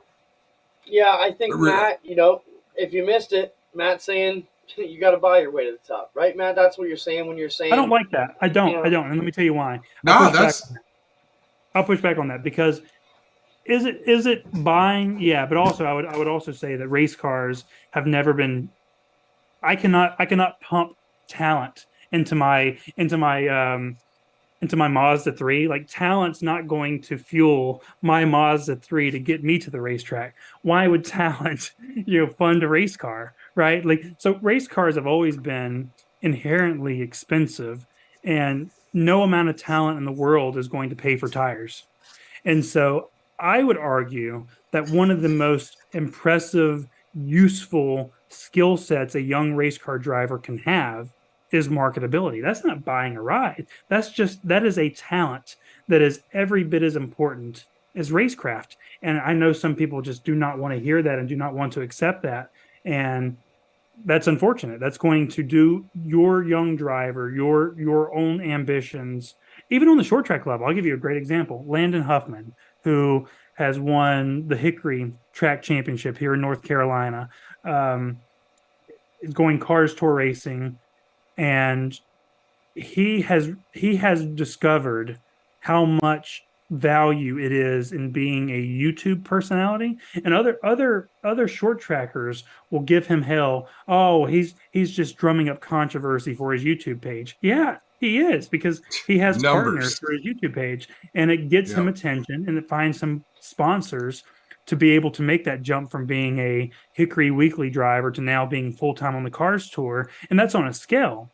Yeah, I think, Matt, if you missed it, Matt's saying you got to buy your way to the top, right, Matt? That's what you're saying when you're saying. I don't like that. I don't. And let me tell you why. No, I'll push back on that because Is it buying? Yeah, but also I would also say that race cars have never been. I cannot pump talent into my Mazda 3. Like talent's not going to fuel my Mazda 3 to get me to the racetrack. Why would talent, fund a race car, right? Like so race cars have always been inherently expensive and no amount of talent in the world is going to pay for tires. And so I would argue that one of the most impressive, useful skill sets a young race car driver can have is marketability. That's not buying a ride. That is a talent that is every bit as important as racecraft. And I know some people just do not want to hear that and do not want to accept that. And that's unfortunate. That's going to do your young driver, your own ambitions, even on the short track level. I'll give you a great example. Landon Huffman, who has won the Hickory Track Championship here in North Carolina, is going Cars Tour racing, and he has discovered how much value it is in being a YouTube personality. And other short trackers will give him hell. Oh, he's just drumming up controversy for his YouTube page. Yeah, he is, because he has partners Numbers. for his YouTube page, and it gets him Yep. attention, and it finds some sponsors to be able to make that jump from being a Hickory Weekly driver to now being full time on the Cars Tour. And that's on a scale.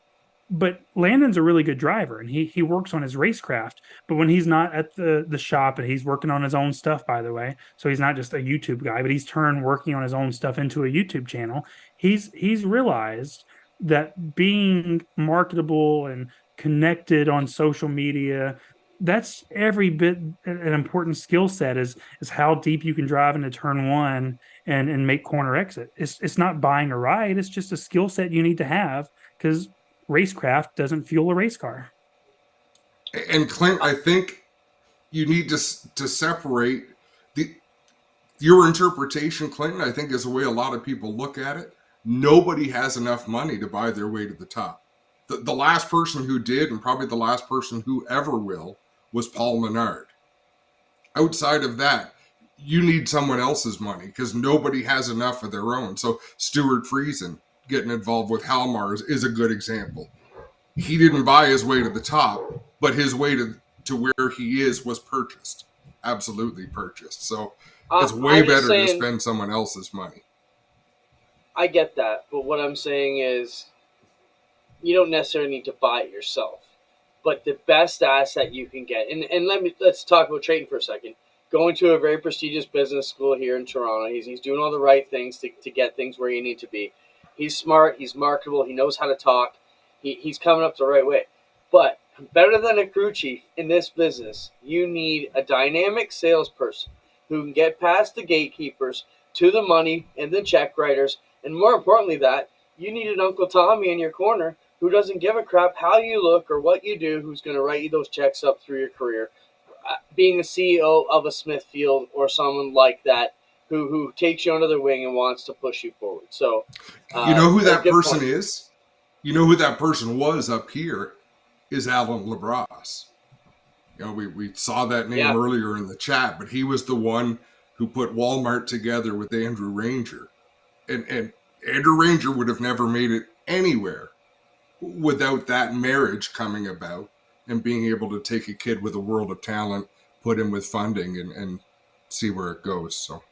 But Landon's a really good driver, and he works on his racecraft. But when he's not at the shop, and he's working on his own stuff, by the way, so he's not just a YouTube guy, but he's turned working on his own stuff into a YouTube channel. He's realized that being marketable and connected on social media, that's every bit an important skill set, is how deep you can drive into turn one and make corner exit. It's not buying a ride, it's just a skill set you need to have, because racecraft doesn't fuel a race car. And Clint, I think you need to separate the your interpretation, Clinton, I think, is the way a lot of people look at it. Nobody has enough money to buy their way to the top. The last person who did, and probably the last person who ever will, was Paul Menard. Outside of that, you need someone else's money because nobody has enough of their own. So Stuart Friesen getting involved with Halmars is a good example. He didn't buy his way to the top, but his way to where he is was purchased. Absolutely purchased. So it's way better to spend someone else's money. I get that, but what I'm saying is you don't necessarily need to buy it yourself. But the best asset you can get, and let's talk about Trayton for a second. Going to a very prestigious business school here in Toronto, he's doing all the right things to get things where you need to be. He's smart, he's marketable, he knows how to talk, he's coming up the right way. But better than a crew chief in this business, you need a dynamic salesperson who can get past the gatekeepers to the money and the check writers, and more importantly that, you need an Uncle Tommy in your corner who doesn't give a crap how you look or what you do, who's going to write you those checks up through your career. Being a CEO of a Smithfield or someone like that who takes you under their wing and wants to push you forward. So, you know who that person point. is? You know who that person was up here is Alan LaBrosse. You know, we saw that name earlier in the chat, but he was the one who put Walmart together with Andrew Ranger. And Andrew Ranger would have never made it anywhere without that marriage coming about and being able to take a kid with a world of talent, put him with funding, and see where it goes. So,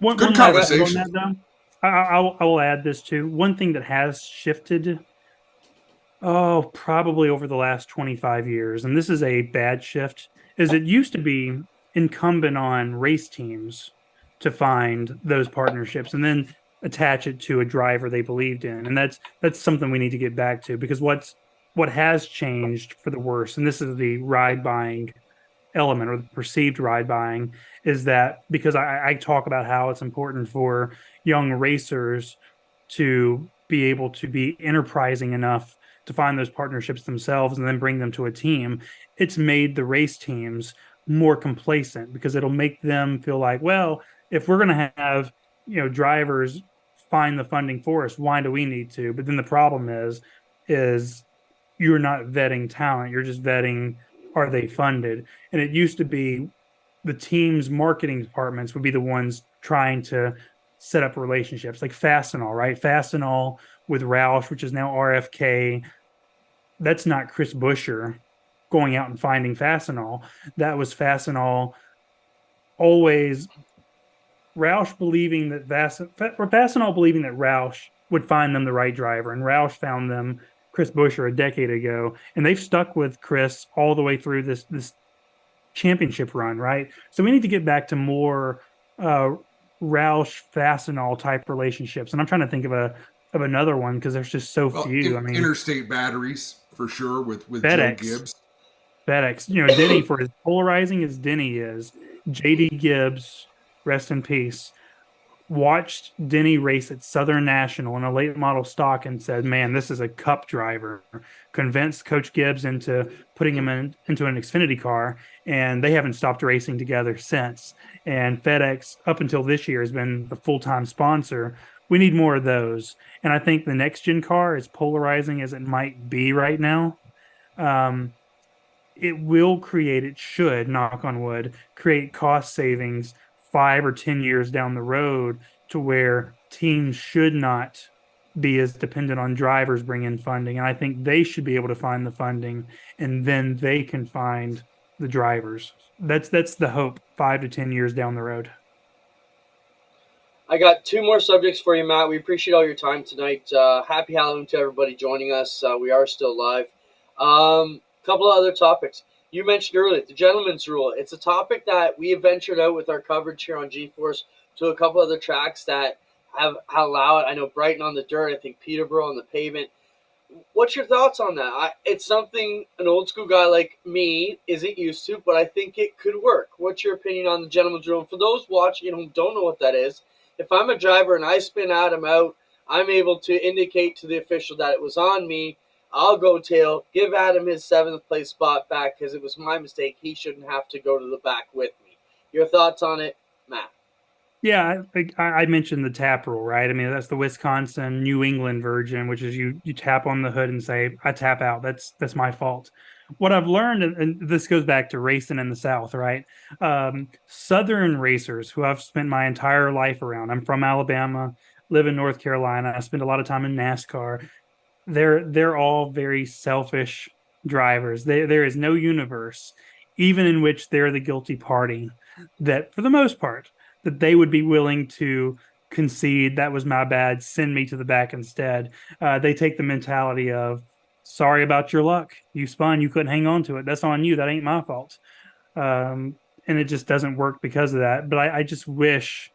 good conversation. On that, though, I will add this too. One thing that has shifted, probably over the last 25 years, and this is a bad shift, is it used to be incumbent on race teams to find those partnerships and then attach it to a driver they believed in. And that's something we need to get back to, because what has changed for the worse, and this is the ride buying element, or the perceived ride buying, is that because I talk about how it's important for young racers to be able to be enterprising enough to find those partnerships themselves and then bring them to a team. It's made the race teams more complacent, because it'll make them feel like, well, if we're going to have, drivers find the funding for us, why do we need to? But then the problem is you're not vetting talent. You're just vetting, are they funded? And it used to be the team's marketing departments would be the ones trying to set up relationships, like Fastenal, right? Fastenal with Roush, which is now RFK. That's not Chris Buescher going out and finding Fastenal. That was Fastenal always Roush believing that Fastenal believing that Roush would find them the right driver, and Roush found them Chris Buescher a decade ago, and they've stuck with Chris all the way through this championship run, right? So we need to get back to more Roush Fastenal type relationships, and I'm trying to think of another one because there's just so few. I mean, Interstate Batteries for sure with Joe FedEx, Gibbs. FedEx. Denny for as polarizing as Denny is, JD Gibbs, rest in peace, watched Denny race at Southern National in a late model stock and said, man, this is a cup driver. Convinced Coach Gibbs into putting him into an Xfinity car, and they haven't stopped racing together since. And FedEx, up until this year, has been the full-time sponsor. We need more of those. And I think the next-gen car, as polarizing as it might be right now, it will create, it should, knock on wood, create cost savings 5 or 10 years down the road to where teams should not be as dependent on drivers bringing funding. And I think they should be able to find the funding, and then they can find the drivers. That's the hope 5 to 10 years down the road. I got 2 more subjects for you, Matt. We appreciate all your time tonight. Happy Halloween to everybody joining us. We are still live. Couple of other topics. You mentioned earlier the gentleman's rule. It's a topic that we have ventured out with our coverage here on G-Force to a couple other tracks that have allowed it. I know Brighton on the dirt. I think Peterborough on the pavement. What's your thoughts on that? It's something an old school guy like me isn't used to, but I think it could work. What's your opinion on the gentleman's rule? And for those watching who don't know what that is, if I'm a driver and I spin Adam out, I'm able to indicate to the official that it was on me. I'll go tail, give Adam his 7th place spot back because it was my mistake. He shouldn't have to go to the back with me. Your thoughts on it, Matt? Yeah, I mentioned the tap rule, right? I mean, that's the Wisconsin, New England version, which is you tap on the hood and say, I tap out. That's my fault. What I've learned, and this goes back to racing in the South, right? Southern racers who I've spent my entire life around. I'm from Alabama, live in North Carolina. I spend a lot of time in NASCAR. They're all very selfish drivers. There is no universe, even in which they're the guilty party, that for the most part, that they would be willing to concede, that was my bad, send me to the back instead. They take the mentality of, sorry about your luck. You spun, you couldn't hang on to it. That's on you. That ain't my fault. And it just doesn't work because of that. But I just wish,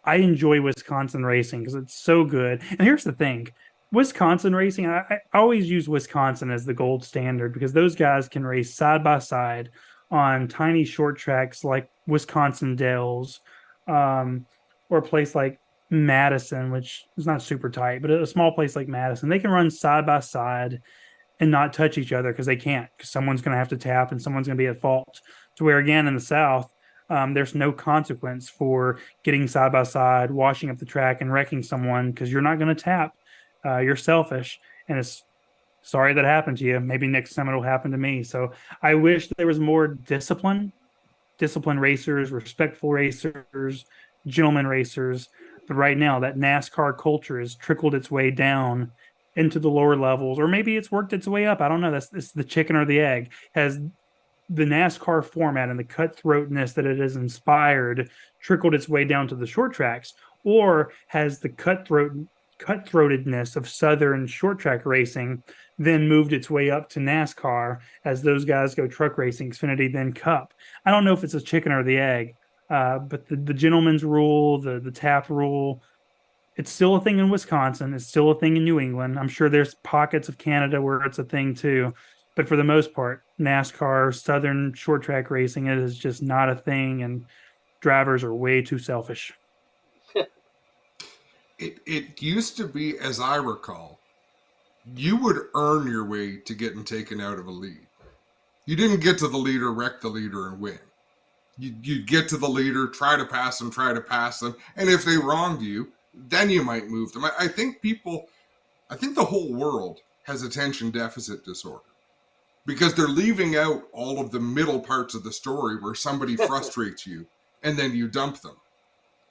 I enjoy Wisconsin racing because it's so good. And here's the thing. Wisconsin racing, I always use Wisconsin as the gold standard because those guys can race side by side on tiny short tracks like Wisconsin Dells, or a place like Madison, which is not super tight, but a small place like Madison. They can run side by side and not touch each other because they can't, because someone's going to have to tap and someone's going to be at fault. To where, again, in the South, there's no consequence for getting side by side, washing up the track, and wrecking someone because you're not going to tap. You're selfish, and it's sorry that happened to you. Maybe next time it'll happen to me. So I wish there was more disciplined racers, respectful racers, gentleman racers. But right now, that NASCAR culture has trickled its way down into the lower levels, or maybe it's worked its way up. I don't know. It's the chicken or the egg. Has the NASCAR format and the cutthroatness that it has inspired trickled its way down to the short tracks, or has the cutthroatedness of Southern short track racing then moved its way up to NASCAR as those guys go truck racing, Xfinity, then Cup? I don't know if it's a chicken or the egg, but the gentleman's rule, the tap rule, it's still a thing in Wisconsin. It's still a thing in New England. I'm sure there's pockets of Canada where it's a thing too. But for the most part, NASCAR, Southern short track racing, it is just not a thing, and drivers are way too selfish. It used to be, as I recall, you would earn your way to getting taken out of a lead. You didn't get to the leader, wreck the leader, and win. You'd get to the leader, try to pass them, and if they wronged you, then you might move them. I think the whole world has attention deficit disorder. because they're leaving out all of the middle parts of the story where somebody frustrates you and then you dump them.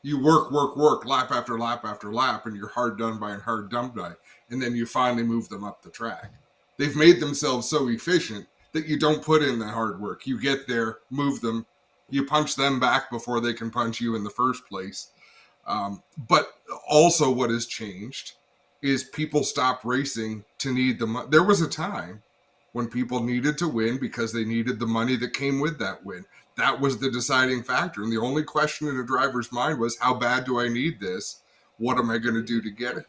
You work, lap after lap after lap, and you're hard done by and hard dumped by, and then you finally move them up the track. They've made themselves so efficient that you don't put in the hard work. You get there, move them, you punch them back before they can punch you in the first place. But also what has changed is people stopped racing to need the money. There was a time when people needed to win because they needed the money that came with that win. That was the deciding factor. And the only question in a driver's mind was, how bad do I need this? What am I going to do to get it?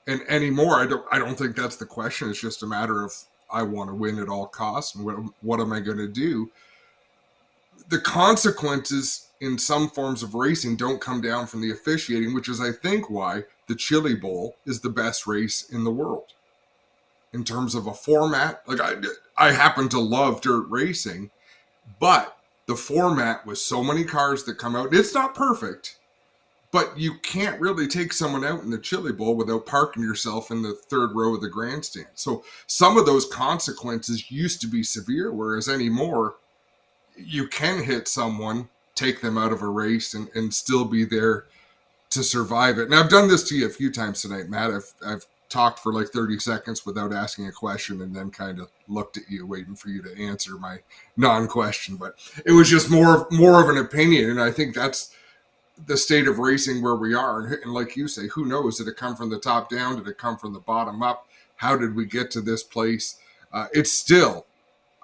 And anymore, I don't think that's the question. It's just a matter of, I want to win at all costs. And what am I going to do? The consequences in some forms of racing don't come down from the officiating, which is, I think, why the Chili Bowl is the best race in the world. In terms of a format, like I happen to love dirt racing, but the format with so many cars that come out, it's not perfect, but you can't really take someone out in the Chili Bowl without parking yourself in the third row of the grandstand. So some of those consequences used to be severe, whereas anymore, you can hit someone, take them out of a race, and still be there to survive it. And I've done this to you a few times tonight, Matt. I've talked for like 30 seconds without asking a question and then kind of looked at you waiting for you to answer my non-question, but it was just more of an opinion. And I think that's the state of racing where we are. And like you say, who knows? Did it come from the top down? Did it come from the bottom up? How did we get to this place? It's still,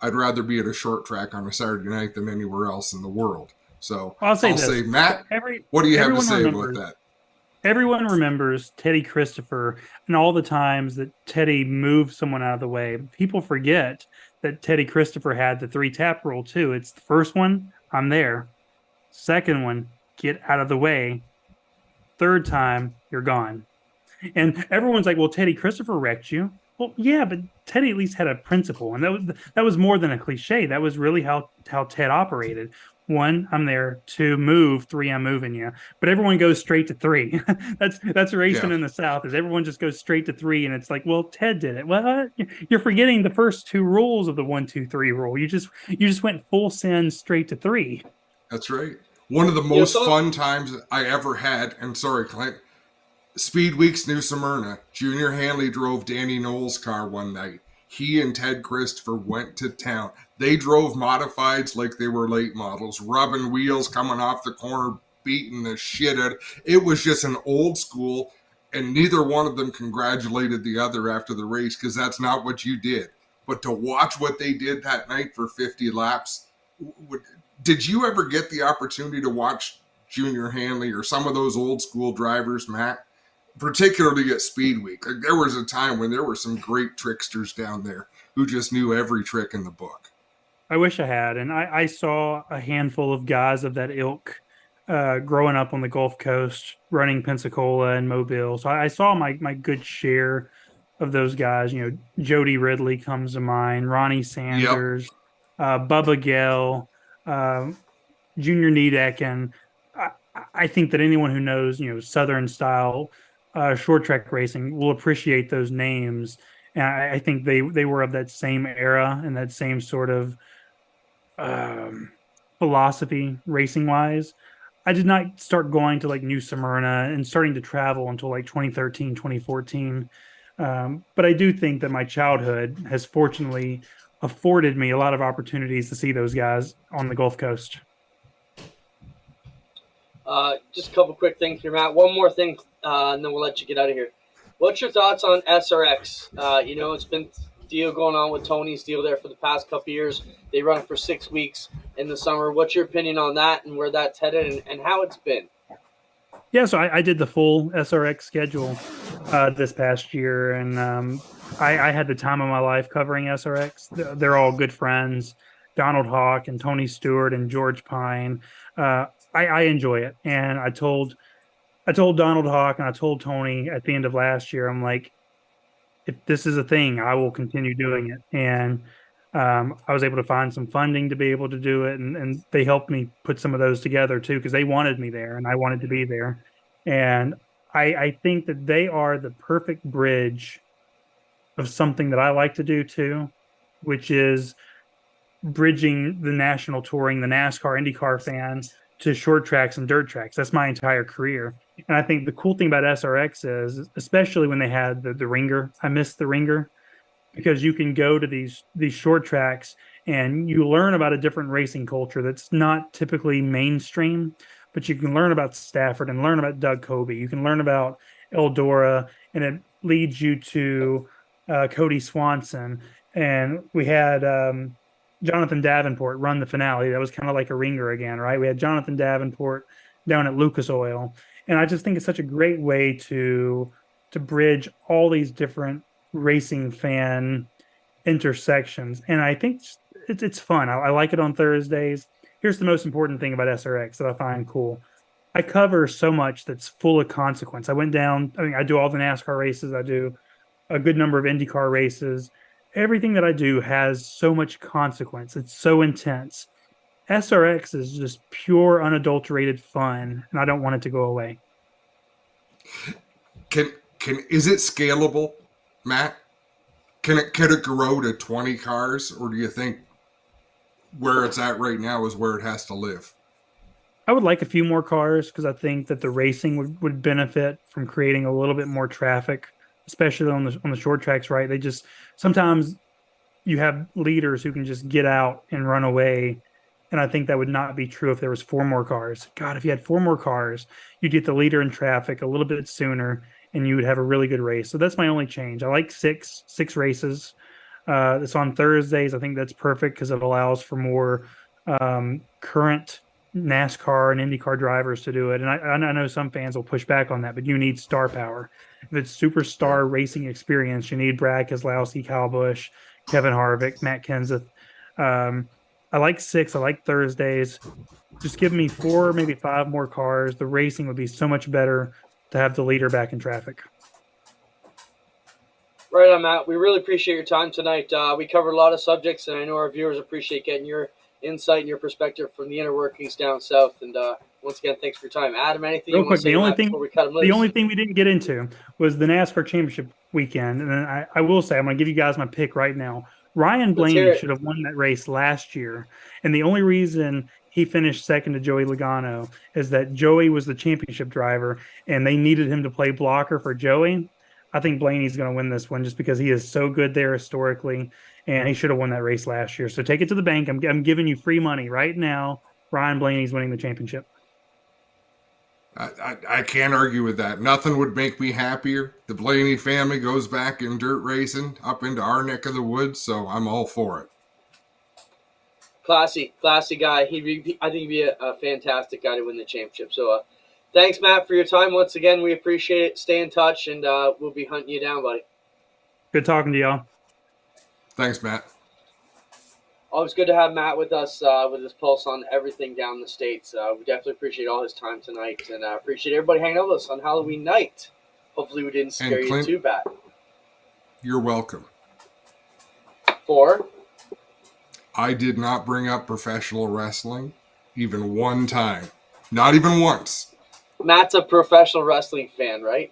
I'd rather be at a short track on a Saturday night than anywhere else in the world. So I'll say Matt, what do you have to say about that? Everyone remembers Teddy Christopher and all the times that Teddy moved someone out of the way. People forget that Teddy Christopher had the 3-tap rule too. It's the first one, I'm there. Second one, get out of the way. Third time, you're gone. And everyone's like, well, Teddy Christopher wrecked you. Well, yeah, but Teddy at least had a principle, and that was more than a cliche. That was really how Ted operated. 1, I'm there. 2, move. 3, I'm moving you. But everyone goes straight to 3. That's racing in the South. Is everyone just goes straight to 3, and it's like, well, Ted did it. Well, you're forgetting the first 2 rules of the 1, 2, 3 rule. You just went full send straight to 3. That's right. One of the most fun times I ever had, and sorry, Clint, Speed Weeks New Smyrna. Junior Hanley drove Danny Knowles' car one night. He and Ted Christopher went to town. They drove modifieds like they were late models, rubbing wheels, coming off the corner, beating the shit out. It was just an old school, and neither one of them congratulated the other after the race because that's not what you did. But to watch what they did that night for 50 laps, did you ever get the opportunity to watch Junior Hanley or some of those old school drivers, Matt? Particularly at Speed Week. Like, there was a time when there were some great tricksters down there who just knew every trick in the book. I wish I had. And I saw a handful of guys of that ilk growing up on the Gulf Coast, running Pensacola and Mobile. So I saw my good share of those guys. You know, Jody Ridley comes to mind, Ronnie Sanders, Bubba Gale, Junior Nedek. And I think that anyone who knows, you know, Southern style short track racing will appreciate those names. And I think they were of that same era and that same sort of philosophy racing wise. I did not start going to like New Smyrna and starting to travel until like 2013, 2014. But I do think that my childhood has fortunately afforded me a lot of opportunities to see those guys on the Gulf Coast. Just a couple quick things here, Matt. One more thing, and then we'll let you get out of here. What's your thoughts on SRX? You know, it's been a deal going on with Tony's deal there for the past couple years. They run it for 6 weeks in the summer. What's your opinion on that and where that's headed and how it's been? Yeah, so I did the full SRX schedule this past year, and I had the time of my life covering SRX. They're all good friends, Donald Hawk and Tony Stewart and George Pine. I enjoy it, and I told Donald Hawk and I told Tony at the end of last year, I'm like, if this is a thing, I will continue doing it. And I was able to find some funding to be able to do it, and they helped me put some of those together too, because they wanted me there and I wanted to be there. And I think that they are the perfect bridge of something that I like to do too, which is bridging the national touring, the NASCAR, IndyCar fan to short tracks and dirt tracks. That's my entire career. And I think the cool thing about SRX is, especially when they had the ringer, I miss the ringer, because you can go to these short tracks and you learn about a different racing culture that's not typically mainstream, but you can learn about Stafford and learn about Doug Coby. You can learn about Eldora, and it leads you to Cody Swanson. And we had Jonathan Davenport run the finale. That was kind of like a ringer again, right? We had Jonathan Davenport down at Lucas Oil. And I just think it's such a great way to bridge all these different racing fan intersections. And I think it's fun. I like it on Thursdays. Here's the most important thing about SRX that I find cool. I cover so much that's full of consequence. I went down, I mean, I do all the NASCAR races, I do a good number of IndyCar races. Everything that I do has so much consequence. It's so intense. SRX is just pure, unadulterated fun, and I don't want it to go away. Is it scalable, Matt? Can it grow to 20 cars, or do you think where it's at right now is where it has to live? I would like a few more cars because I think that the racing would benefit from creating a little bit more traffic, especially on the short tracks, right? They just sometimes you have leaders who can just get out and run away. And I think that would not be true if there was 4 more cars. God, if you had 4 more cars, you'd get the leader in traffic a little bit sooner and you would have a really good race. So that's my only change. I like six races. It's on Thursdays. I think that's perfect because it allows for more current NASCAR and IndyCar drivers to do it. And I know some fans will push back on that, but you need star power. If it's superstar racing experience, you need Brad Keselowski, Kyle Busch, Kevin Harvick, Matt Kenseth. I like 6. I like Thursdays. Just give me 4, maybe 5 more cars. The racing would be so much better to have the leader back in traffic. Right on, Matt. We really appreciate your time tonight. We covered a lot of subjects, and I know our viewers appreciate getting your insight and your perspective from the inner workings down south. And once again, thanks for your time. Adam, anything Real you want quick, to say before we cut him loose? The only thing we didn't get into was the NASCAR Championship weekend. And then I will say, I'm going to give you guys my pick right now. Ryan Blaney should have won that race last year. And the only reason he finished second to Joey Logano is that Joey was the championship driver, and they needed him to play blocker for Joey. I think Blaney's going to win this one just because he is so good there historically, and he should have won that race last year. So take it to the bank. I'm giving you free money right now. Ryan Blaney's winning the championship. I can't argue with that. Nothing would make me happier. The Blaney family goes back in dirt racing up into our neck of the woods, so I'm all for it. Classy guy. I think he'd be a fantastic guy to win the championship. So thanks, Matt, for your time. Once again, we appreciate it. Stay in touch, and we'll be hunting you down, buddy. Good talking to y'all. Thanks, Matt. Always good to have Matt with us with his pulse on everything down the States. We definitely appreciate all his time tonight, and appreciate everybody hanging out with us on Halloween night. Hopefully we didn't scare you too bad. You're welcome. I did not bring up professional wrestling even one time. Not even once. Matt's a professional wrestling fan, right?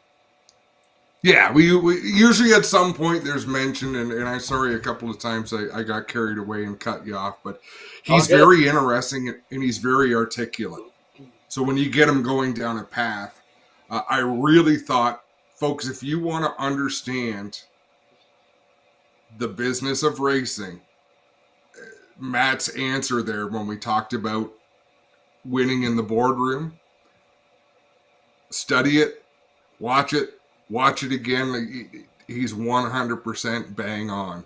Yeah, we usually at some point there's mention, and I'm sorry a couple of times I got carried away and cut you off, but he's very interesting and he's very articulate. So when you get him going down a path, I really thought, folks, if you want to understand the business of racing, Matt's answer there when we talked about winning in the boardroom, study it, watch it again. He's 100% bang on.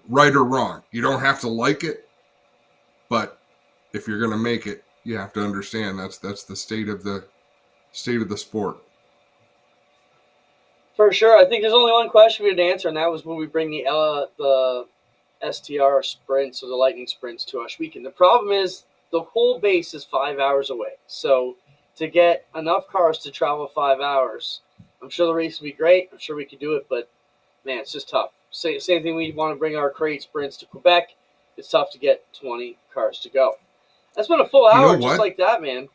Right or wrong. You don't have to like it, but if you're going to make it, you have to understand that's the state of the sport. For sure. I think there's only one question we had to answer, and that was when we bring the STR sprints or the lightning sprints to Oshweekend. The problem is the whole base is 5 hours away. So to get enough cars to travel 5 hours, I'm sure the race will be great. I'm sure we could do it, but man, it's just tough. Same thing, we want to bring our crate sprints to Quebec. It's tough to get 20 cars to go. That's been a full hour just like that, man.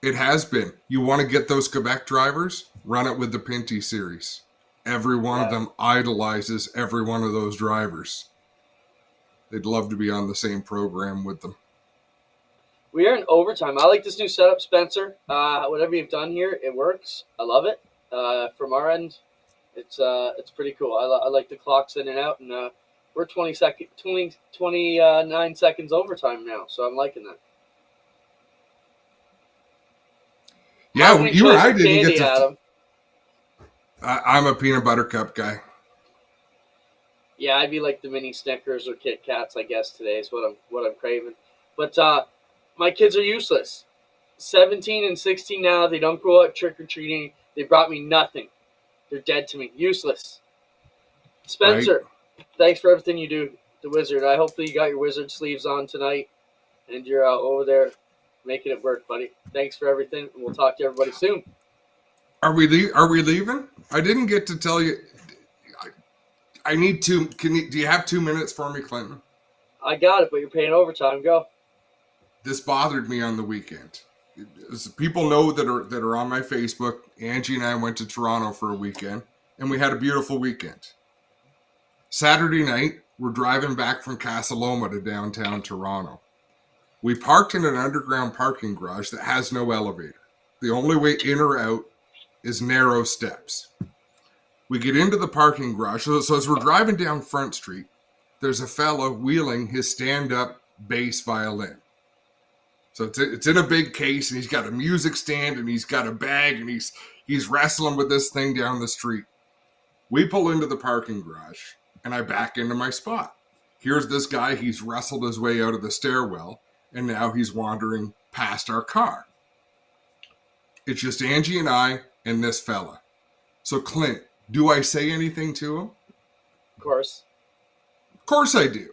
It has been. You want to get those Quebec drivers? Run it with the Pinty series. every one of them idolizes every one of those drivers. They'd love to be on the same program with them. We are in overtime. I like this new setup, Spencer. Whatever you've done here, it works. I love it. From our end, it's pretty cool. I like the clocks in and out, and we're 29 seconds overtime now, so I'm liking that. Yeah, you and I didn't candy, get to. Adam? I'm a peanut butter cup guy. Yeah, I'd be like the mini Snickers or Kit Kats, I guess. Today is what I'm craving. But my kids are useless. 17 and 16 now. They don't go out trick or treating. They brought me nothing. They're dead to me. Useless. Spencer, thanks for everything you do, the Wizard. I hope that you got your Wizard sleeves on tonight, and you're over there making it work, buddy. Thanks for everything, and we'll talk to everybody soon. Are we leaving? I didn't get to tell you. I need to. Do you have 2 minutes for me, Clinton? I got it, but you're paying overtime. Go. This bothered me on the weekend. People know that are on my Facebook. Angie and I went to Toronto for a weekend, and we had a beautiful weekend. Saturday night, we're driving back from Casa Loma to downtown Toronto. We parked in an underground parking garage that has no elevator. The only way in or out is narrow steps. We get into the parking garage. So as we're driving down Front Street, there's a fella wheeling his stand-up bass violin. So it's in a big case, and he's got a music stand, and he's got a bag, and he's wrestling with this thing down the street. We pull into the parking garage, and I back into my spot. Here's this guy. He's wrestled his way out of the stairwell, and now he's wandering past our car. It's just Angie and I and this fella. So, Clint, do I say anything to him? Of course. Of course I do.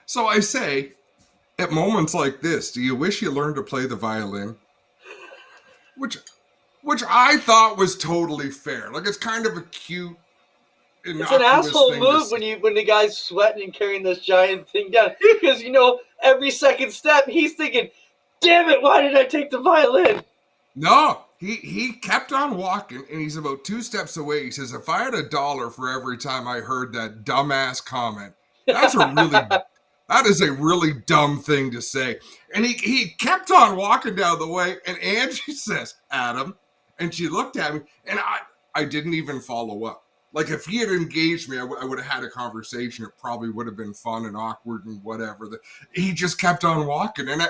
So I say, at moments like this, do you wish you learned to play the violin? Which I thought was totally fair. Like, it's kind of a cute, it's an asshole move when the guy's sweating and carrying this giant thing down. Because, every second step, he's thinking, damn it, why did I take the violin? No, he kept on walking, and he's about 2 steps away. He says, if I had $1 for every time I heard that dumbass comment, that is a really dumb thing to say. And he kept on walking down the way, and Angie says, Adam, and she looked at me, and I didn't even follow up. Like, if he had engaged me, I would have had a conversation. It probably would have been fun and awkward and whatever. He just kept on walking, and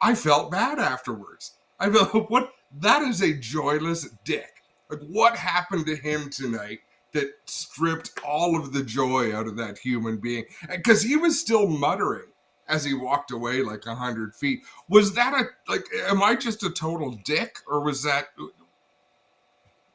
I felt bad afterwards. I felt, what? That is a joyless dick. Like, what happened to him tonight that stripped all of the joy out of that human being? Because he was still muttering as he walked away like 100 feet. Was that am I just a total dick? Or was that,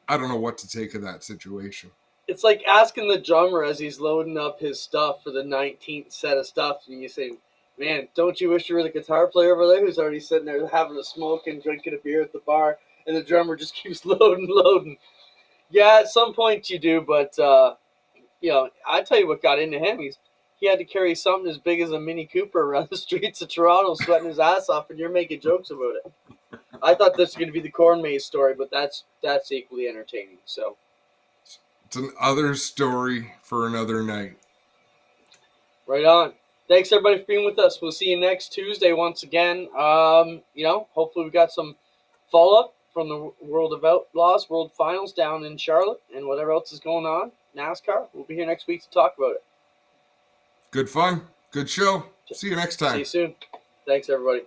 I don't know what to take of that situation. It's like asking the drummer as he's loading up his stuff for the 19th set of stuff, and you say, man, don't you wish you were the guitar player over there who's already sitting there having a smoke and drinking a beer at the bar, and the drummer just keeps loading. Yeah, at some point you do, but, I tell you what got into him. He had to carry something as big as a Mini Cooper around the streets of Toronto, sweating his ass off, and you're making jokes about it. I thought this was going to be the corn maze story, but that's equally entertaining, so. It's another story for another night. Right on. Thanks, everybody, for being with us. We'll see you next Tuesday once again. Hopefully we got some follow-up from the World of Outlaws, World Finals down in Charlotte, and whatever else is going on. NASCAR. We'll be here next week to talk about it. Good fun. Good show. See you next time. See you soon. Thanks, everybody.